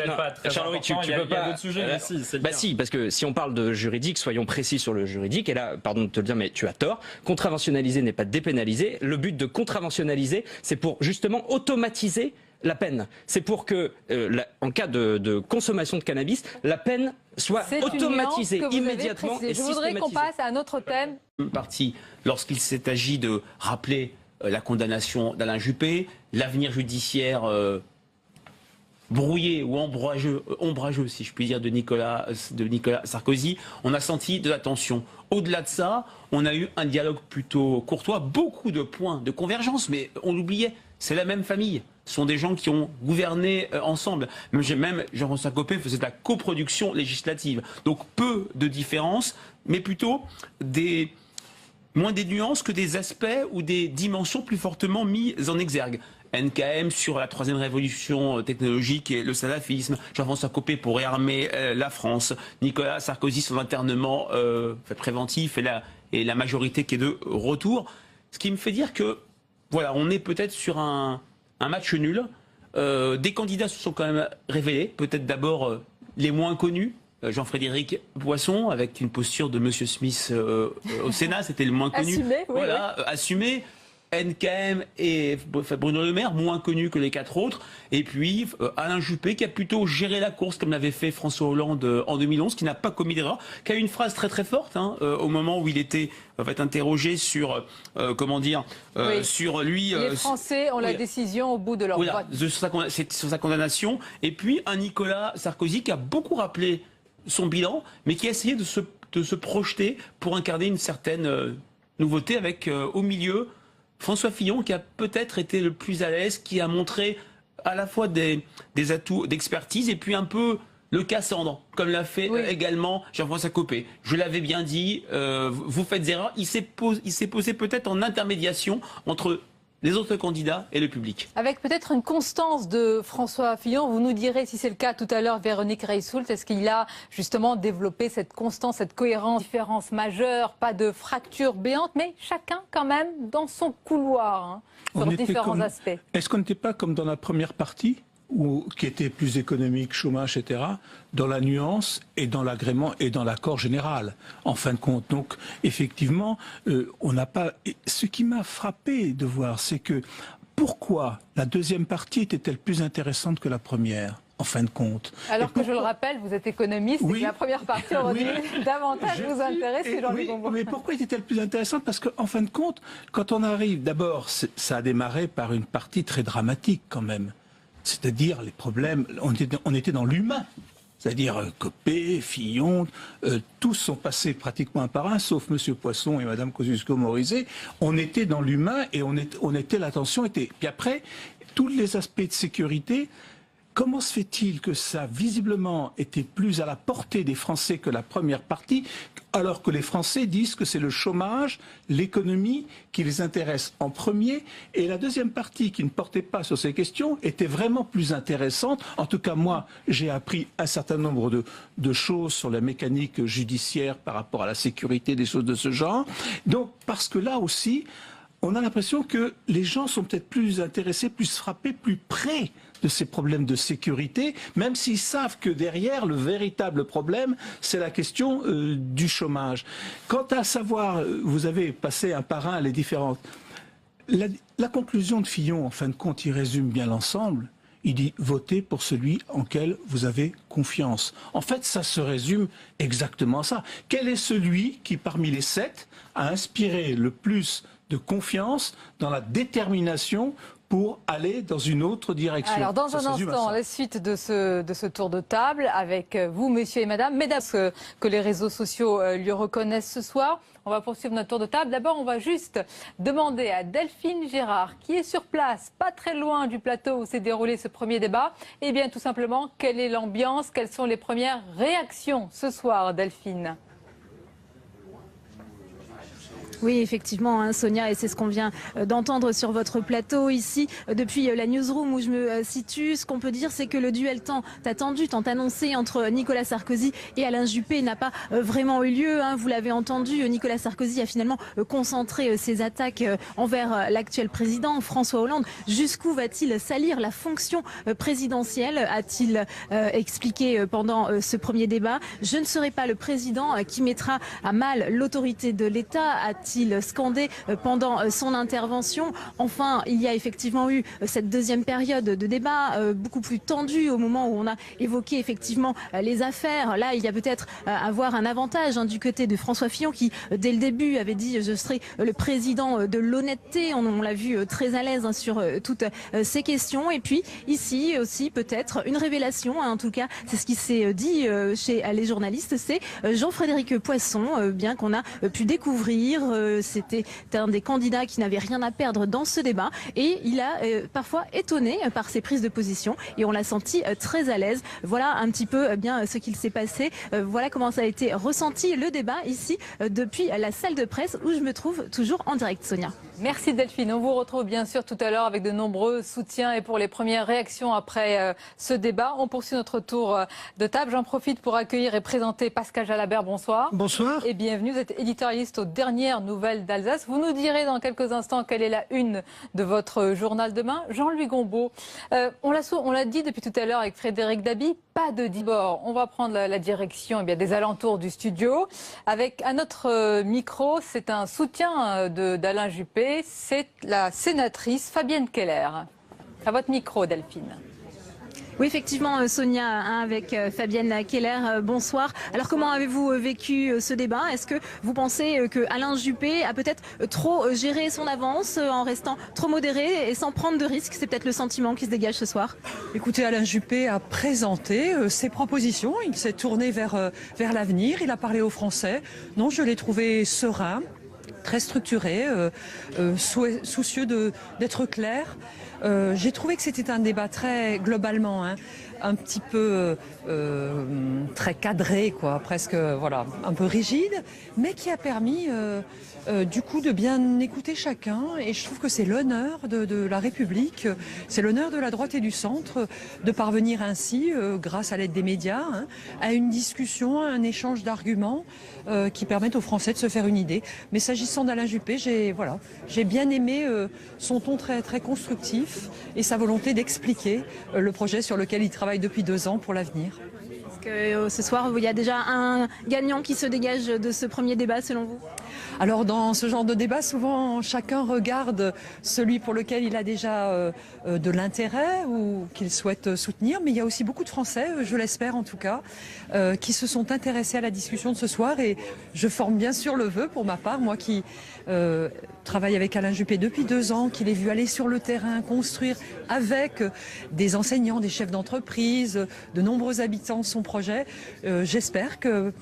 Charles-Henri, tu peux pas. Il y a d'autres sujets, mais si, parce que si on parle de juridique, soyons précis sur le juridique. Et là, pardon de te le dire, mais tu as tort. Contraventionnaliser n'est pas dépénaliser. Le but de contraventionnaliser, c'est pour justement automatiser la peine. C'est pour que, en cas de consommation de cannabis, la peine soit automatisée immédiatement et systématisée. Je voudrais qu'on passe à un autre thème. Parti, lorsqu'il s'est agi de rappeler la condamnation d'Alain Juppé, l'avenir judiciaire brouillé ou ombrageux, si je puis dire, de Nicolas Sarkozy, on a senti de la tension. Au-delà de ça, on a eu un dialogue plutôt courtois, beaucoup de points de convergence, mais on l'oubliait, c'est la même famille. Ce sont des gens qui ont gouverné ensemble. Même Jean-François Copé faisait de la coproduction législative. Donc peu de différences, mais plutôt moins des nuances que des aspects ou des dimensions plus fortement mises en exergue. NKM sur la 3e révolution technologique et le salafisme, Jean-François Copé pour réarmer la France, Nicolas Sarkozy son internement préventif et la majorité qui est de retour. Ce qui me fait dire que, voilà, on est peut-être sur un match nul. Des candidats se sont quand même révélés, peut-être d'abord les moins connus. Jean-Frédéric Poisson, avec une posture de Monsieur Smith au Sénat, c'était le moins connu. Assumé, oui, voilà, assumé. NKM et Bruno Le Maire, moins connus que les 4 autres. Et puis Alain Juppé, qui a plutôt géré la course comme l'avait fait François Hollande en 2011, qui n'a pas commis d'erreur, qui a eu une phrase très très forte au moment où il était interrogé sur, sur lui... Les Français ont la décision au bout de leur vote. C'est sur sa condamnation. Et puis un Nicolas Sarkozy qui a beaucoup rappelé son bilan, mais qui a essayé de se projeter pour incarner une certaine nouveauté avec au milieu François Fillon, qui a peut-être été le plus à l'aise, qui a montré à la fois des atouts d'expertise et puis un peu le Cassandre, comme l'a fait également Jean-François Copé. Je l'avais bien dit, vous faites erreur. Il s'est posé peut-être en intermédiation entre les autres candidats et le public. Avec peut-être une constance de François Fillon, vous nous direz si c'est le cas tout à l'heure, Véronique Reissoult, est-ce qu'il a justement développé cette constance, cette cohérence, différence majeure, pas de fracture béante, mais chacun quand même dans son couloir, sur différents aspects. Est-ce qu'on n'était pas comme dans la première partie qui était plus économique, chômage, etc., dans la nuance et dans l'agrément et dans l'accord général, en fin de compte. Donc, effectivement, on n'a pas... Ce qui m'a frappé de voir, c'est que pourquoi la deuxième partie était-elle plus intéressante que la première, en fin de compte? Alors que je le rappelle, vous êtes économiste et que la première partie aurait dû davantage vous intéresser, Jean-Louis Gombault. Mais pourquoi était-elle plus intéressante? Parce qu'en fin de compte, quand on arrive, d'abord, ça a démarré par une partie très dramatique quand même. C'est-à-dire les problèmes, on était dans l'humain. C'est-à-dire Copé, Fillon, tous sont passés pratiquement un par un, sauf M. Poisson et Mme Kosciusko-Morizet. On était dans l'humain et l'attention était... Puis après, tous les aspects de sécurité... Comment se fait-il que ça, visiblement, était plus à la portée des Français que la première partie, alors que les Français disent que c'est le chômage, l'économie qui les intéresse en premier, et la deuxième partie, qui ne portait pas sur ces questions, était vraiment plus intéressante. En tout cas, moi, j'ai appris un certain nombre de choses sur la mécanique judiciaire par rapport à la sécurité, des choses de ce genre. Donc, parce que là aussi, on a l'impression que les gens sont peut-être plus intéressés, plus frappés, plus près de ces problèmes de sécurité, même s'ils savent que derrière, le véritable problème, c'est la question du chômage. Quant à savoir, vous avez passé un par un les différentes... La conclusion de Fillon, en fin de compte, il résume bien l'ensemble. Il dit « votez pour celui en quel vous avez confiance ». En fait, ça se résume exactement à ça. Quel est celui qui, parmi les 7, a inspiré le plus de confiance dans la détermination pour aller dans une autre direction? Alors, dans un instant, la suite de ce tour de table avec vous, monsieur et madame, mesdames, que les réseaux sociaux lui reconnaissent ce soir. On va poursuivre notre tour de table. D'abord, on va juste demander à Delphine Gérard, qui est sur place, pas très loin du plateau où s'est déroulé ce premier débat, eh bien, tout simplement, quelle est l'ambiance, quelles sont les premières réactions ce soir, Delphine? Oui, effectivement, Sonia, et c'est ce qu'on vient d'entendre sur votre plateau ici, depuis la newsroom où je me situe. Ce qu'on peut dire, c'est que le duel tant attendu, tant annoncé entre Nicolas Sarkozy et Alain Juppé n'a pas vraiment eu lieu. Vous l'avez entendu, Nicolas Sarkozy a finalement concentré ses attaques envers l'actuel président, François Hollande. Jusqu'où va-t-il salir la fonction présidentielle, a-t-il expliqué pendant ce premier débat. Je ne serai pas le président qui mettra à mal l'autorité de l'État, a-t-il scandé pendant son intervention. Enfin, il y a effectivement eu cette deuxième période de débat beaucoup plus tendue au moment où on a évoqué effectivement les affaires. Là, il y a peut-être à avoir un avantage du côté de François Fillon qui, dès le début, avait dit « je serai le président de l'honnêteté ». On l'a vu très à l'aise sur toutes ces questions. Et puis, ici aussi, peut-être une révélation, en tout cas, c'est ce qui s'est dit chez les journalistes, c'est Jean-Frédéric Poisson, bien qu'on a pu découvrir. C'était un des candidats qui n'avait rien à perdre dans ce débat et il a parfois étonné par ses prises de position et on l'a senti très à l'aise. Voilà un petit peu bien ce qu'il s'est passé. Voilà comment ça a été ressenti le débat ici depuis la salle de presse où je me trouve toujours en direct, Sonia. Merci Delphine. On vous retrouve bien sûr tout à l'heure avec de nombreux soutiens et pour les premières réactions après ce débat. On poursuit notre tour de table. J'en profite pour accueillir et présenter Pascal Jalabert. Bonsoir. Bonsoir. Et bienvenue. Vous êtes éditorialiste aux dernières nouvelles d'Alsace. Vous nous direz dans quelques instants quelle est la une de votre journal demain. Jean-Louis Gombault, on l'a dit depuis tout à l'heure avec Frédéric Dabi, pas de dibord. On va prendre la direction des alentours du studio. Avec à notre micro, c'est un soutien d'Alain Juppé. C'est la sénatrice Fabienne Keller. À votre micro, Delphine. Oui, effectivement, Sonia, avec Fabienne Keller, bonsoir. Alors, comment avez-vous vécu ce débat? Est-ce que vous pensez que Alain Juppé a peut-être trop géré son avance en restant trop modéré et sans prendre de risques? C'est peut-être le sentiment qui se dégage ce soir. Écoutez, Alain Juppé a présenté ses propositions. Il s'est tourné vers l'avenir. Il a parlé aux Français. Non, je l'ai trouvé serein, très structuré, soucieux d'être clair. J'ai trouvé que c'était un débat très globalement un petit peu très cadré, quoi, presque voilà, un peu rigide, mais qui a permis du coup de bien écouter chacun. Et je trouve que c'est l'honneur de la République, c'est l'honneur de la droite et du centre de parvenir ainsi, grâce à l'aide des médias, hein, à une discussion, à un échange d'arguments qui permettent aux Français de se faire une idée. Mais s'agissant d'Alain Juppé, j'ai bien aimé son ton très, très constructif et sa volonté d'expliquer le projet sur lequel il travaille depuis 2 ans pour l'avenir. Est-ce que ce soir, il y a déjà un gagnant qui se dégage de ce premier débat selon vous ? Alors dans ce genre de débat, souvent chacun regarde celui pour lequel il a déjà de l'intérêt ou qu'il souhaite soutenir, mais il y a aussi beaucoup de Français, je l'espère en tout cas, qui se sont intéressés à la discussion de ce soir, et je forme bien sûr le vœu pour ma part, moi qui travaille avec Alain Juppé depuis 2 ans, qui l'ai vu aller sur le terrain, construire avec des enseignants, des chefs d'entreprise, de nombreux habitants son projet. J'espère que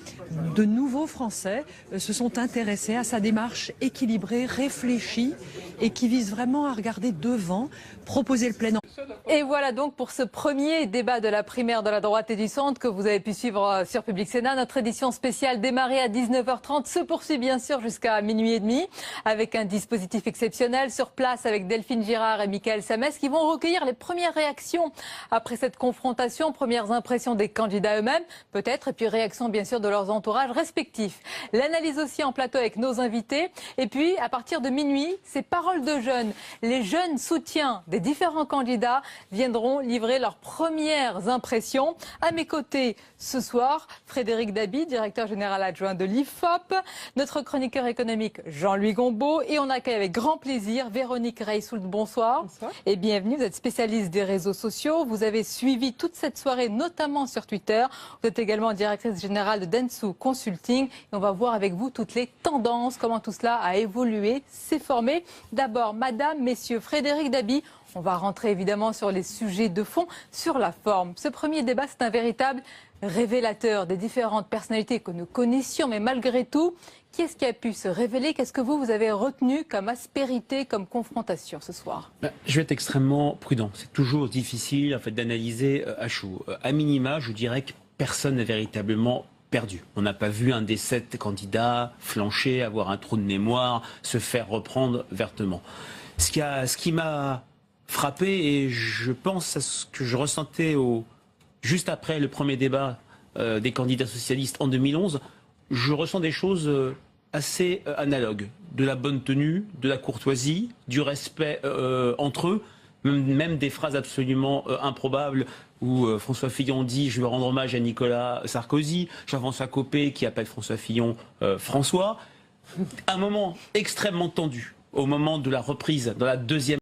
de nouveaux Français se sont intéressés à sa démarche équilibrée, réfléchie et qui vise vraiment à regarder devant, proposer le plein emploi. Et voilà donc pour ce premier débat de la primaire de la droite et du centre que vous avez pu suivre sur Public Sénat. Notre édition spéciale démarrée à 19h30 se poursuit bien sûr jusqu'à minuit et demi avec un dispositif exceptionnel sur place avec Delphine Girard et Michael Samès qui vont recueillir les premières réactions après cette confrontation, premières impressions des candidats eux-mêmes peut-être, et puis réactions bien sûr de leurs entourages respectifs. L'analyse aussi en plateau avec nos invités, et puis à partir de minuit, ces paroles de jeunes. Les jeunes soutiens des différents candidats viendront livrer leurs premières impressions. À mes côtés ce soir, Frédéric Dabi, directeur général adjoint de l'IFOP, notre chroniqueur économique Jean-Louis Gombaud, et on accueille avec grand plaisir Véronique Reissoult. Bonsoir. Bonsoir. Et bienvenue. Vous êtes spécialiste des réseaux sociaux. Vous avez suivi toute cette soirée, notamment sur Twitter. Vous êtes également directrice générale de Dentsu Consulting. Et on va voir avec vous toutes les tendances, comment tout cela a évolué, s'est formé. D'abord, madame, messieurs, Frédéric Dabi. On va rentrer évidemment sur les sujets de fond, sur la forme. Ce premier débat, c'est un véritable révélateur des différentes personnalités que nous connaissions, mais malgré tout, qui est-ce qui a pu se révéler? Qu'est-ce que vous avez retenu comme aspérité, comme confrontation ce soir? Je vais être extrêmement prudent. C'est toujours difficile en fait, d'analyser à chaud. À minima, je dirais que personne n'a véritablement perdu. On n'a pas vu un des 7 candidats flancher, avoir un trou de mémoire, se faire reprendre vertement. Ce qui m'a frappé, et je pense à ce que je ressentais juste après le premier débat des candidats socialistes en 2011, je ressens des choses assez analogues. De la bonne tenue, de la courtoisie, du respect entre eux, même des phrases absolument improbables où François Fillon dit « je veux rendre hommage à Nicolas Sarkozy », Jean-François Copé qui appelle François Fillon François. Un moment extrêmement tendu au moment de la reprise dans la deuxième